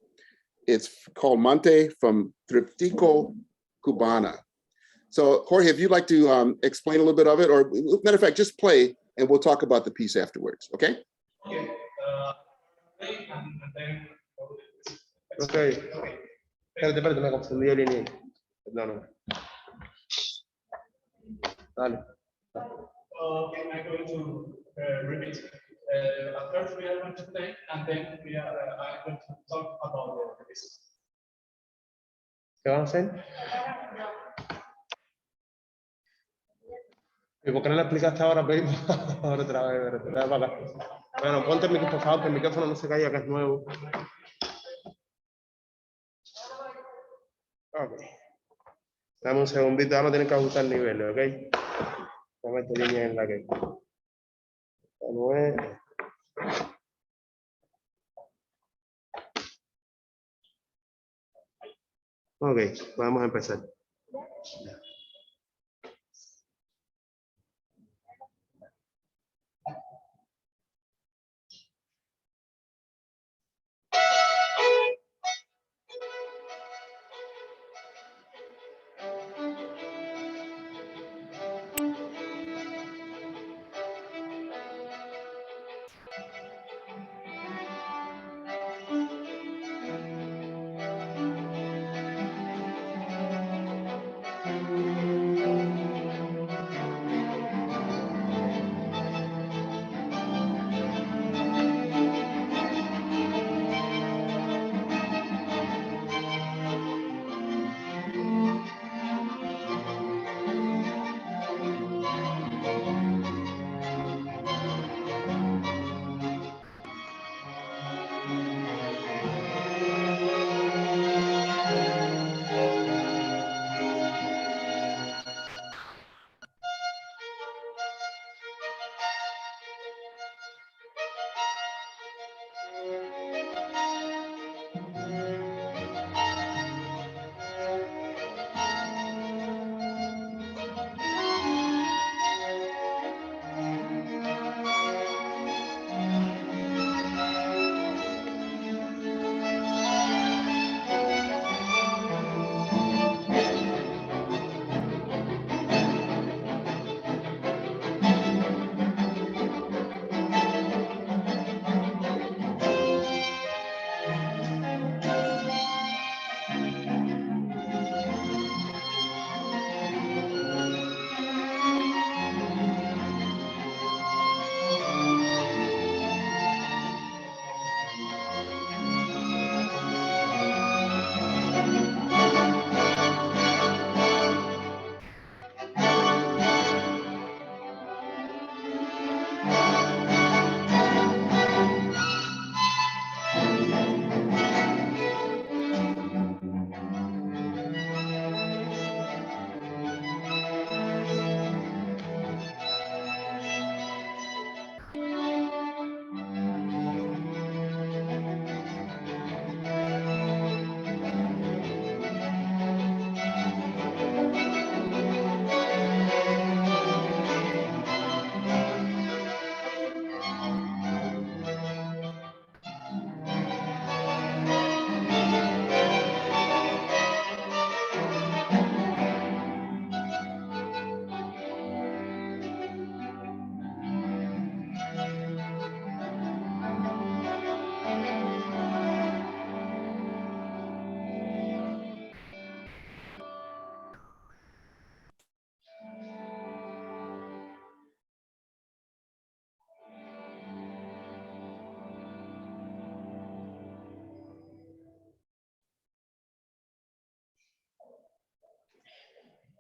[SPEAKER 4] It's called Monte from Triptico Cubana. So Jorge, if you'd like to explain a little bit of it, or matter of fact, just play and we'll talk about the piece afterwards, okay?
[SPEAKER 17] Okay. And then
[SPEAKER 5] Okay. Espérate, me confundí de línea. Perdón. Dale.
[SPEAKER 17] okay, I'm going to repeat. At first, we are going to play, and then I'm going to talk about the piece.
[SPEAKER 5] ¿Qué van a hacer? ¿Y por qué no le explicaste ahora, baby? Ahora otra vez, para acá. Bueno, ponte el micrófono, por favor, que el micrófono no se caiga, que es nuevo. Ok. Dame un segundito, vamos a tener que ajustar el nivel, ¿ok? Vamos a esta línea en la que... No es... Ok, vamos a empezar.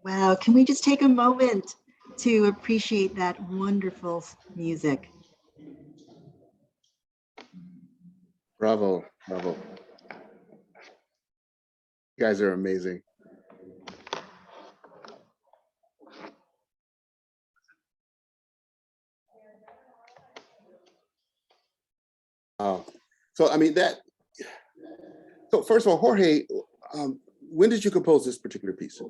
[SPEAKER 2] Wow, can we just take a moment to appreciate that wonderful music?
[SPEAKER 4] Bravo, bravo. You guys are amazing. So I mean so first of all, Jorge, when did you compose this particular piece?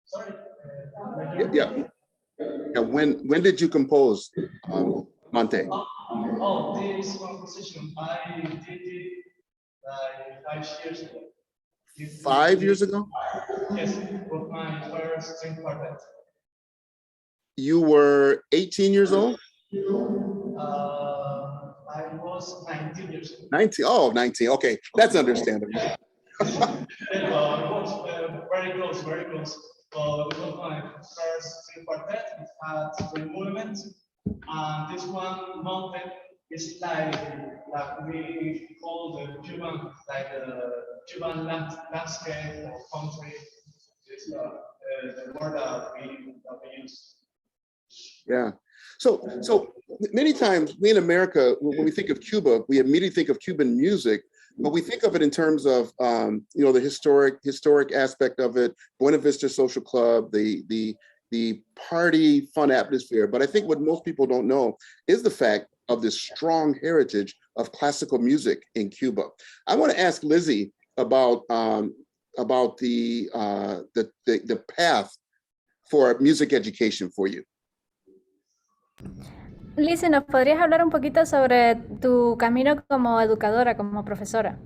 [SPEAKER 17] Sorry.
[SPEAKER 4] Yeah, when did you compose Monte?
[SPEAKER 17] This composition, I did it like 5 years ago.
[SPEAKER 4] 5 years ago?
[SPEAKER 17] Yes, with my first string quartet.
[SPEAKER 4] You were 18 years old?
[SPEAKER 17] I was 19 years old.
[SPEAKER 4] 19, oh, 19, okay, that's understandable.
[SPEAKER 17] Yeah, it was very close, very close. It was my first string quartet. It had 3 movements. And this one mountain is like we call the Cuban, like the Cuban landscape or country. Is the word that we use.
[SPEAKER 4] Yeah. So many times we in America, when we think of Cuba, we immediately think of Cuban music, but we think of it in terms of the historic aspect of it, Buena Vista Social Club, the party fun atmosphere. But I think what most people don't know is the fact of this strong heritage of classical music in Cuba. I want to ask Lizzie about the path for music education for you.
[SPEAKER 3] Lizzie, ¿nos podrías hablar un poquito sobre tu camino como educadora, como profesora?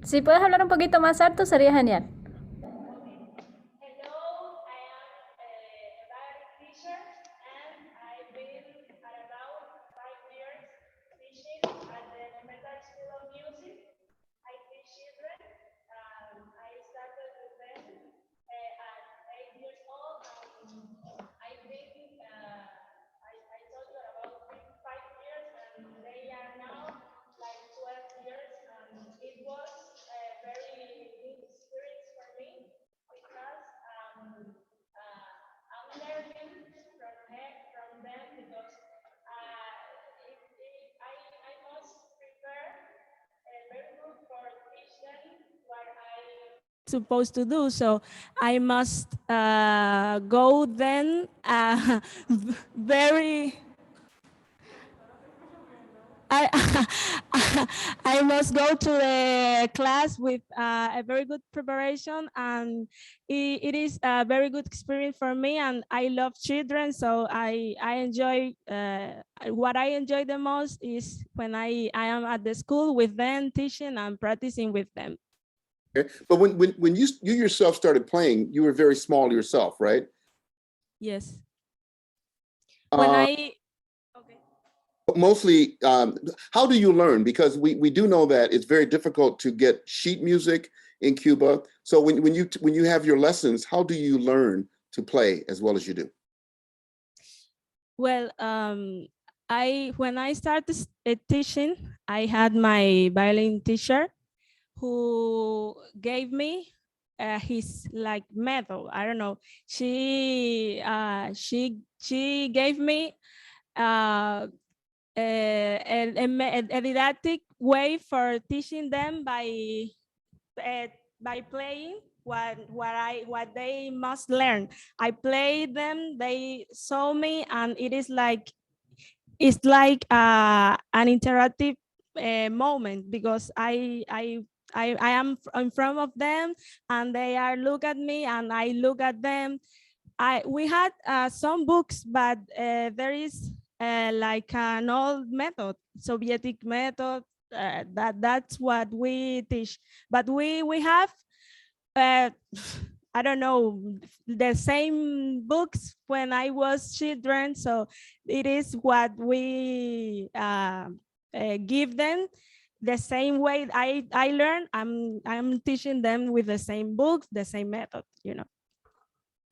[SPEAKER 3] Si puedes hablar un poquito más alto, sería genial.
[SPEAKER 18] Supposed to do, so I must go then very I must go to the class with a very good preparation, and it is a very good experience for me, and I love children, so I enjoy what I enjoy the most is when I am at the school with them, teaching and practicing with them.
[SPEAKER 4] Okay. But when you yourself started playing, you were very small yourself, right?
[SPEAKER 18] Yes. When
[SPEAKER 4] mostly, how do you learn? Because we do know that it's very difficult to get sheet music in Cuba. So when you have your lessons, how do you learn to play as well as you do?
[SPEAKER 18] Well, when I started teaching, I had my violin teacher who gave me his like method. I don't know. She gave me a didactic way for teaching them by playing what they must learn. I played them, they saw me, and it's like an interactive moment, because I am in front of them and they are look at me and I look at them. We had some books, but there is like an old method, Sovietic method, that's what we teach. But we have I don't know, the same books when I was children, so it is what we give them the same way I learn. I'm teaching them with the same books, the same method, you know.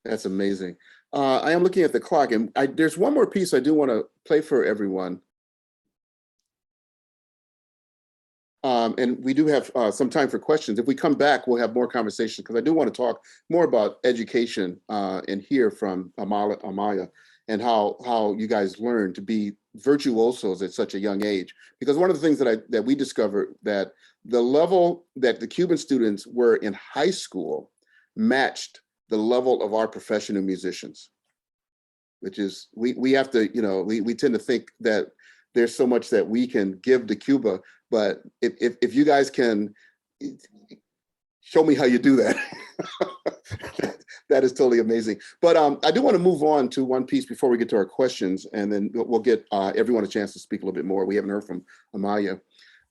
[SPEAKER 4] That's amazing. I am looking at the clock, and there's one more piece I do want to play for everyone. And we do have some time for questions. If we come back, we'll have more conversation, because I do want to talk more about education and hear from Amaya and how you guys learn to be virtuosos at such a young age. Because one of the things that we discovered, that the level that the Cuban students were in high school matched the level of our professional musicians, which is, we have to, we tend to think that there's so much that we can give to Cuba, but if you guys can show me how you do that, that is totally amazing. But I do want to move on to one piece before we get to our questions, and then we'll get everyone a chance to speak a little bit more. We haven't heard from Amaya.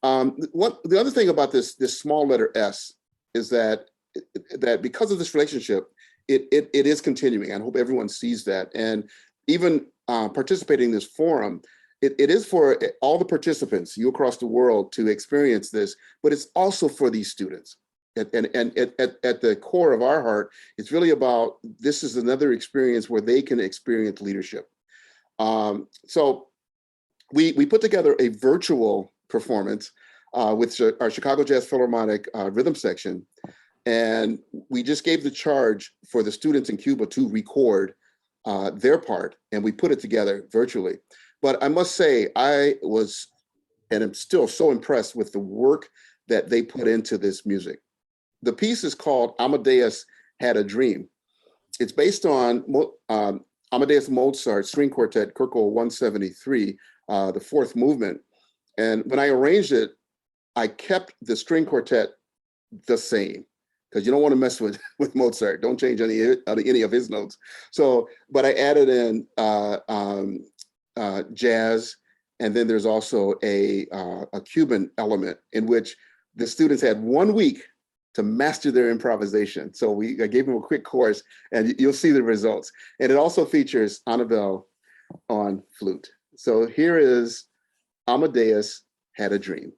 [SPEAKER 4] The other thing about this small letter S is that because of this relationship, it is continuing. I hope everyone sees that. And even participating in this forum, it is for all the participants, you across the world, to experience this, but it's also for these students. And at the core of our heart, it's really about, this is another experience where they can experience leadership. So we put together a virtual performance with our Chicago Jazz Philharmonic rhythm section. And we just gave the charge for the students in Cuba to record their part, and we put it together virtually. But I must say, I was, and I'm still so impressed with the work that they put into this music. The piece is called Amadeus Had a Dream. It's based on Amadeus Mozart String Quartet, Kurko 173, the fourth movement. And when I arranged it, I kept the string quartet the same, because you don't want to mess with Mozart. Don't change any of his notes. So, but I added in jazz, and then there's also a Cuban element in which the students had 1 week to master their improvisation. So I gave them a quick course, and you'll see the results. And it also features Annabelle on flute. So here is Amadeus Had a Dream.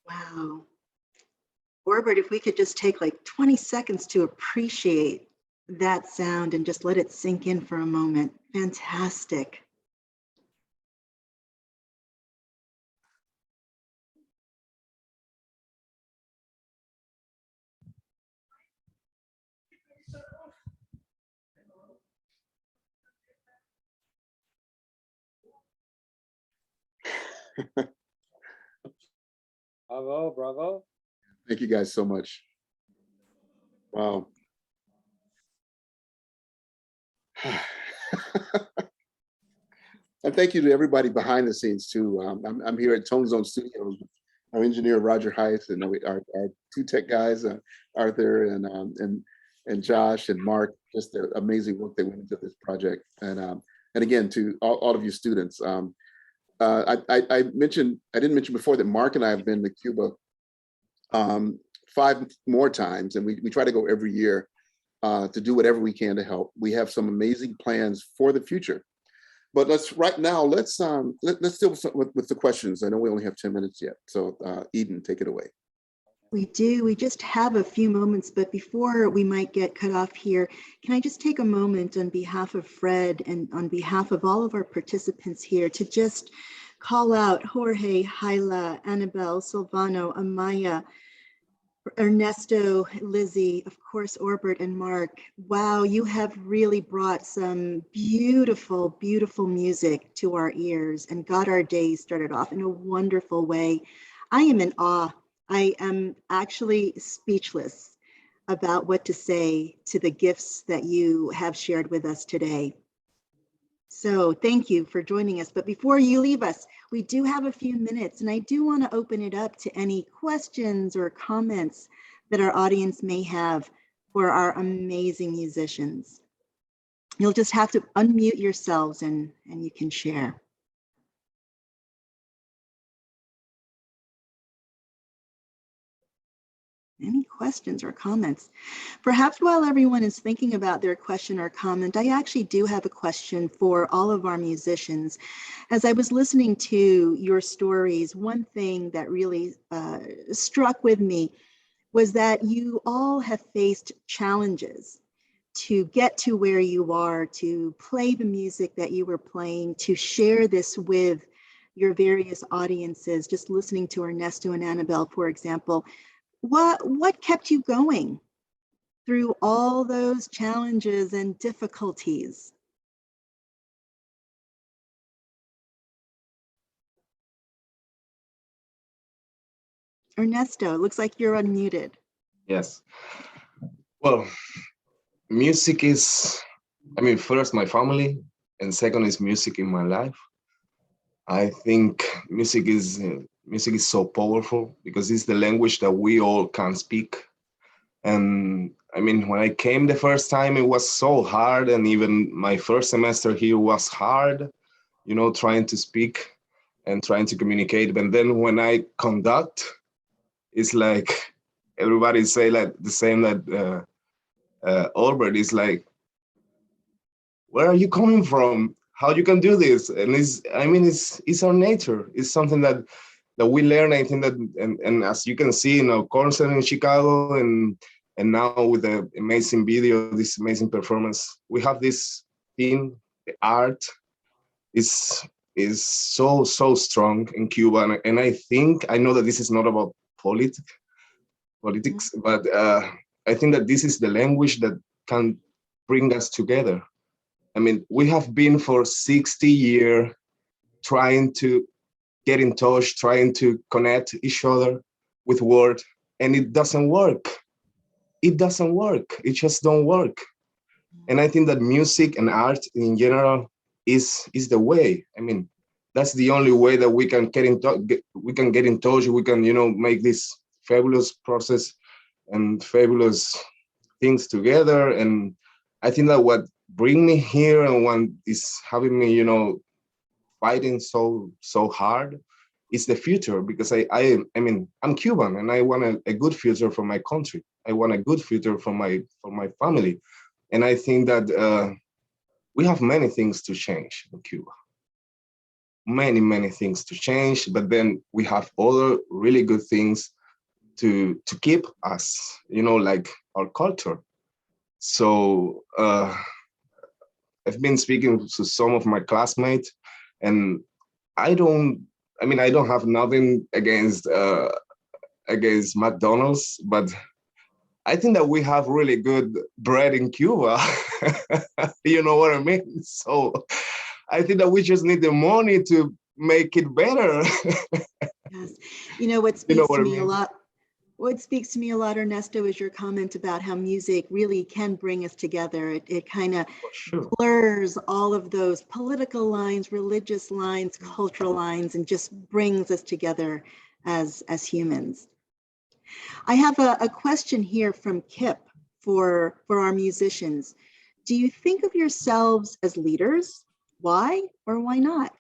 [SPEAKER 2] Wow. Orbit, if we could just take like 20 seconds to appreciate that sound and just let it sink in for a moment. Fantastic.
[SPEAKER 1] Bravo, bravo.
[SPEAKER 4] Thank you guys so much. Wow. And thank you to everybody behind the scenes too. I'm here at Tone Zone Studios with our engineer Roger Heiss and our two tech guys, Arthur and Josh and Mark. Just the amazing work that went into this project. And again to all of you students. I didn't mention before that Mark and I have been to Cuba 5 more times, and we try to go every year to do whatever we can to help. We have some amazing plans for the future. But let's deal with the questions. I know we only have 10 minutes yet. So Eden, take it away.
[SPEAKER 2] We do. We just have a few moments, but before we might get cut off here, can I just take a moment on behalf of Fred and on behalf of all of our participants here to just call out Jorge, Hyla, Annabelle, Silvano, Amaya, Ernesto, Lizzie, of course, Orbert and Mark. Wow, you have really brought some beautiful, beautiful music to our ears and got our day started off in a wonderful way. I am in awe. I am actually speechless about what to say to the gifts that you have shared with us today. So thank you for joining us. But before you leave us, we do have a few minutes, and I do want to open it up to any questions or comments that our audience may have for our amazing musicians. You'll just have to unmute yourselves and you can share. Any questions or comments? Perhaps while everyone is thinking about their question or comment, I actually do have a question for all of our musicians. As I was listening to your stories, one thing that really struck with me was that you all have faced challenges to get to where you are, to play the music that you were playing, to share this with your various audiences. Just listening to Ernesto and Annabelle, for example, what kept you going through all those challenges and difficulties? Ernesto, it looks like you're unmuted.
[SPEAKER 15] Yes. Well, music is, first my family, and second is music in my life. I think music is so powerful because it's the language that we all can speak. And when I came the first time, it was so hard, and even my first semester here was hard, trying to speak and trying to communicate. But then when I conduct, it's like everybody say like the same that Albert is like, where are you coming from? How you can do this? And it's our nature. It's something that we learn. I think that, and as you can see in our concert in Chicago, and now with the amazing video, this amazing performance, we have this thing. The art is so strong in Cuba, and I know that this is not about politics, but I think that this is the language that can bring us together. We have been for 60 years trying to get in touch, trying to connect each other with words, and it doesn't work. It doesn't work. It just don't work. And I think that music and art in general is the way. That's the only way that we can get in touch. We can get in touch. We can, make this fabulous process and fabulous things together. And I think that what bring me here and what is having me, fighting so hard is the future, because I'm Cuban and I want a good future for my country. I want a good future for my family. And I think that we have many things to change in Cuba. many things to change, but then we have other really good things to keep us, like our culture. So I've been speaking to some of my classmates, and I don't have nothing against McDonald's, but I think that we have really good bread in Cuba. You know what I mean? So I think that we just need the money to make it better.
[SPEAKER 2] Yes. What speaks to me a lot, Ernesto, is your comment about how music really can bring us together. It kind of blurs all of those political lines, religious lines, cultural lines, and just brings us together as humans. I have a question here from Kip for our musicians. Do you think of yourselves as leaders? Why or why not?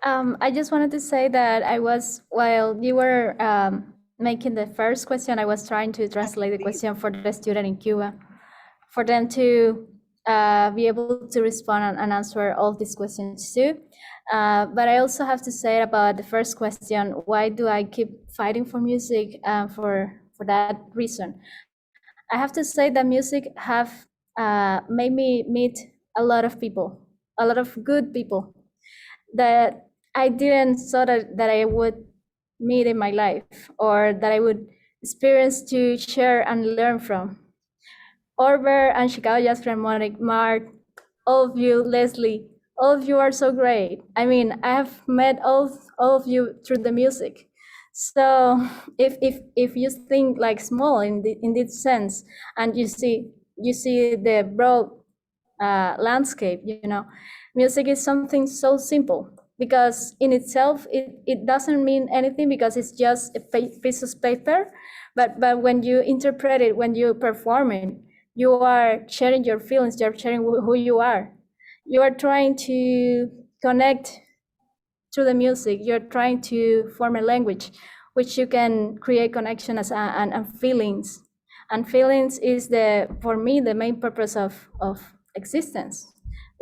[SPEAKER 3] I just wanted to say that while you were making the first question, I was trying to translate the question for the student in Cuba, for them to be able to respond and answer all these questions too. But I also have to say about the first question, why do I keep fighting for music? For that reason, I have to say that music have made me meet a lot of people, a lot of good people that I didn't thought that I would meet in my life, or that I would experience to share and learn from. Orber and Chicago Jazz Philharmonic, Mark, all of you, Leslie, all of you are so great. I mean, I have met all of you through the music. So if you think like small in this sense, and you see the broad landscape, music is something so simple, because in itself it doesn't mean anything, because it's just a piece of paper, but when you interpret it, when you perform it, you are sharing your feelings, you're sharing who you are trying to connect through the music, you're trying to form a language which you can create connection and feelings. And feelings is for me the main purpose of existence,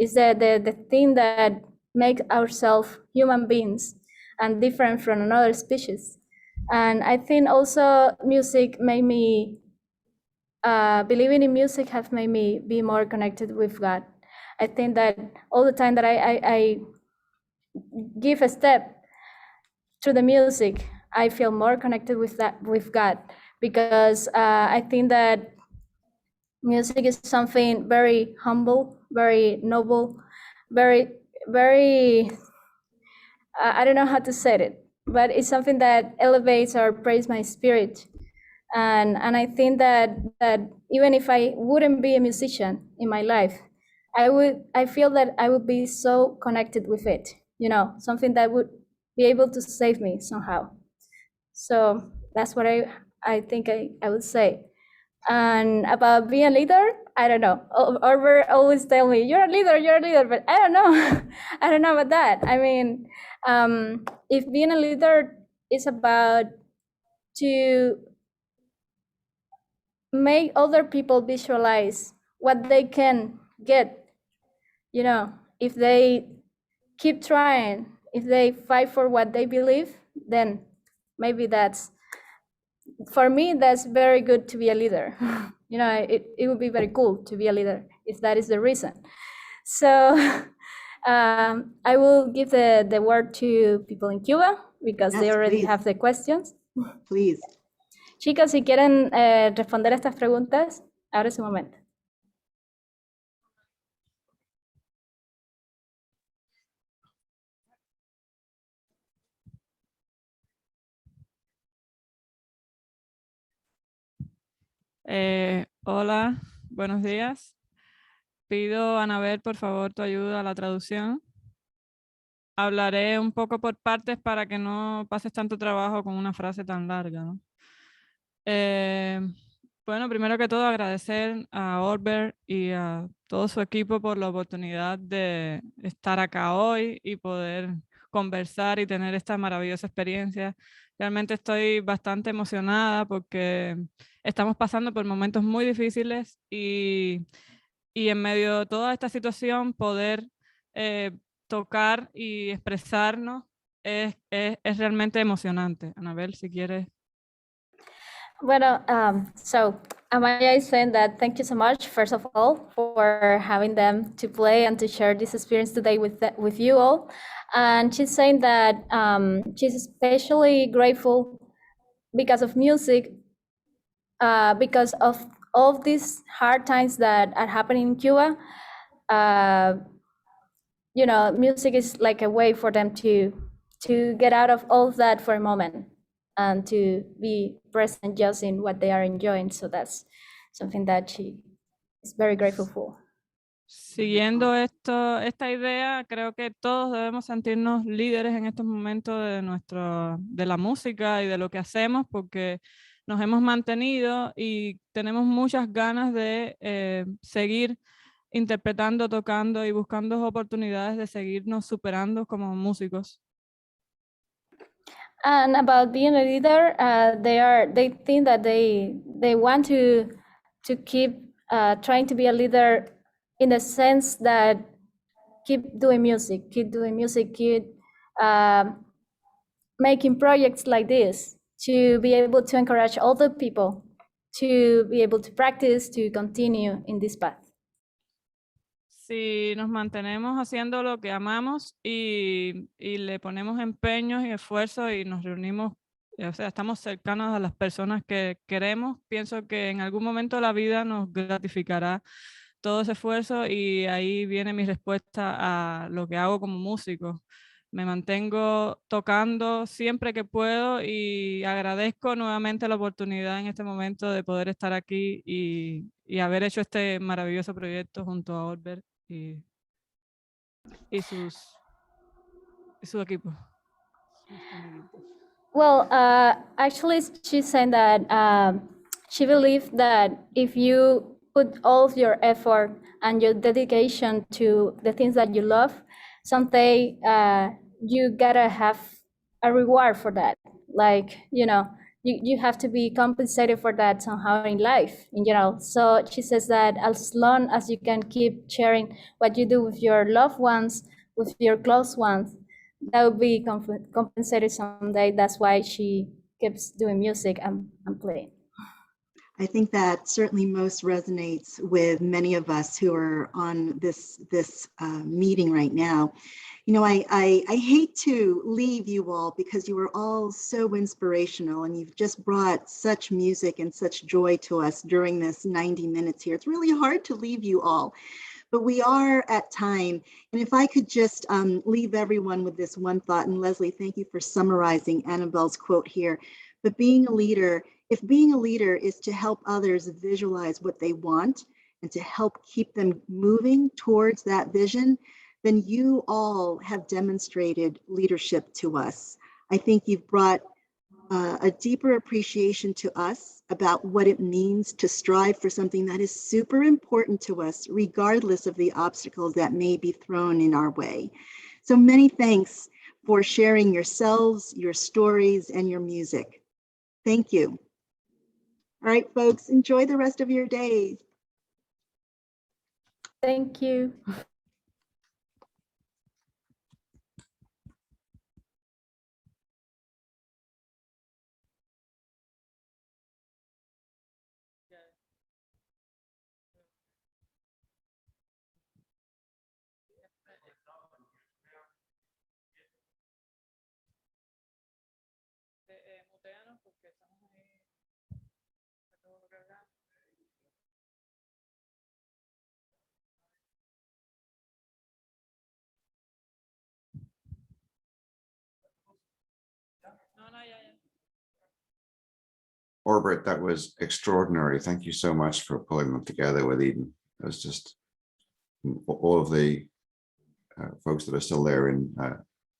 [SPEAKER 3] is the thing that makes ourselves human beings and different from another species. And I think also music made me believing in music have made me be more connected with God. I think that all the time that I give a step through the music, I feel more connected with God, because I think that music is something very humble, very noble, very I don't know how to say it, but it's something that elevates or praise my spirit. And I think that even if I wouldn't be a musician in my life, I feel that I would be so connected with it, something that would be able to save me somehow. So that's what I think I would say. And about being a leader, I don't know. Orver always tell me, you're a leader, but I don't know. I don't know about that. I mean, if being a leader is about to make other people visualize what they can get, if they keep trying, if they fight for what they believe, then maybe for me, that's very good to be a leader. It would be very cool to be a leader if that is the reason. So I will give the word to people in Cuba, because they already have the questions.
[SPEAKER 2] Please.
[SPEAKER 3] Chicos, si quieren responder a estas preguntas, ahora es su momento.
[SPEAKER 19] Hola, buenos días. Pido, Anabel, por favor, tu ayuda a la traducción. Hablaré un poco por partes para que no pases tanto trabajo con una frase tan larga, ¿no? Bueno, primero que todo agradecer a Orber y a todo su equipo por la oportunidad de estar acá hoy y poder conversar y tener esta maravillosa experiencia. Realmente estoy bastante emocionada porque estamos pasando por momentos muy difíciles y y en medio de toda esta situación poder tocar y expresarnos es realmente emocionante. Anabel, si quieres.
[SPEAKER 3] Well, so Amaya is saying that thank you so much, first of all, for having them to play and to share this experience today with you all. And she's saying that she's especially grateful because of music, because of all these hard times that are happening in Cuba. You know, music is like a way for them to get out of all of that for a moment and to be present just in what they are enjoying. So that's something that she is very grateful for.
[SPEAKER 19] Siguiendo esta idea, creo que todos debemos sentirnos líderes en estos momentos de la música y de lo que hacemos, porque nos hemos mantenido y tenemos muchas ganas de seguir interpretando, tocando y buscando oportunidades de seguirnos superando como músicos.
[SPEAKER 3] And about being a leader, they think that they want to keep trying to be a leader in the sense that keep doing music, keep making projects like this to be able to encourage other people to be able to practice, to continue in this path.
[SPEAKER 19] Si nos mantenemos haciendo lo que amamos y le ponemos empeños y esfuerzos y nos reunimos, o sea, estamos cercanos a las personas que queremos, pienso que en algún momento la vida nos gratificará todo ese esfuerzo y ahí viene mi respuesta a lo que hago como músico. Me mantengo tocando siempre que puedo y agradezco nuevamente la oportunidad en este momento de poder estar aquí y haber hecho este maravilloso proyecto junto a Olbert y su equipo.
[SPEAKER 3] Well, actually, she's saying that she believes that if you put all of your effort and your dedication to the things that you love, someday you gotta have a reward for that. Like, you know, you have to be compensated for that somehow in life in general. So she says that as long as you can keep sharing what you do with your loved ones, with your close ones, that will be compensated someday. That's why she keeps doing music and playing.
[SPEAKER 2] I think that certainly most resonates with many of us who are on this meeting right now. You know, I hate to leave you all because you are all so inspirational and you've just brought such music and such joy to us during this 90 minutes here. It's really hard to leave you all, but we are at time. And if I could just leave everyone with this one thought, and Leslie, thank you for summarizing Annabelle's quote here, but being a leader, if being a leader is to help others visualize what they want and to help keep them moving towards that vision, then you all have demonstrated leadership to us. I think you've brought a deeper appreciation to us about what it means to strive for something that is super important to us, regardless of the obstacles that may be thrown in our way. So many thanks for sharing yourselves, your stories, and your music. Thank you. All right, folks, enjoy the rest of your day.
[SPEAKER 3] Thank you.
[SPEAKER 20] Orbert, that was extraordinary. Thank you so much for pulling them together with Eden. It was just all of the folks that are still there in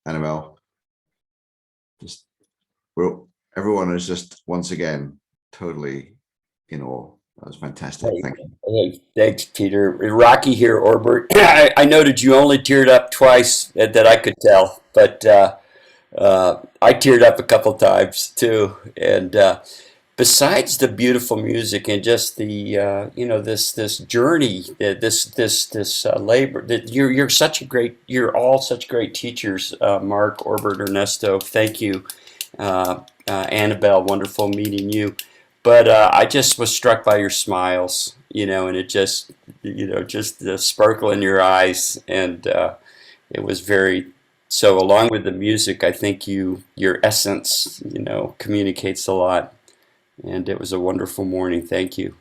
[SPEAKER 20] Annabelle. Just everyone is just once again totally in awe. That was fantastic. Thank you.
[SPEAKER 21] Hey, thanks, Peter. Rocky here, Orbert. I noted you only teared up twice that I could tell, but I teared up a couple times too. And besides the beautiful music and just the you know, this journey, this labor, that you're such a great, you're all such great teachers, Mark, Orbert, Ernesto. Thank you, Annabelle. Wonderful meeting you. But I just was struck by your smiles, you know, and it just, you know, just the sparkle in your eyes, and it was very. So along with the music, I think your essence, you know, communicates a lot. And it was a wonderful morning. Thank you.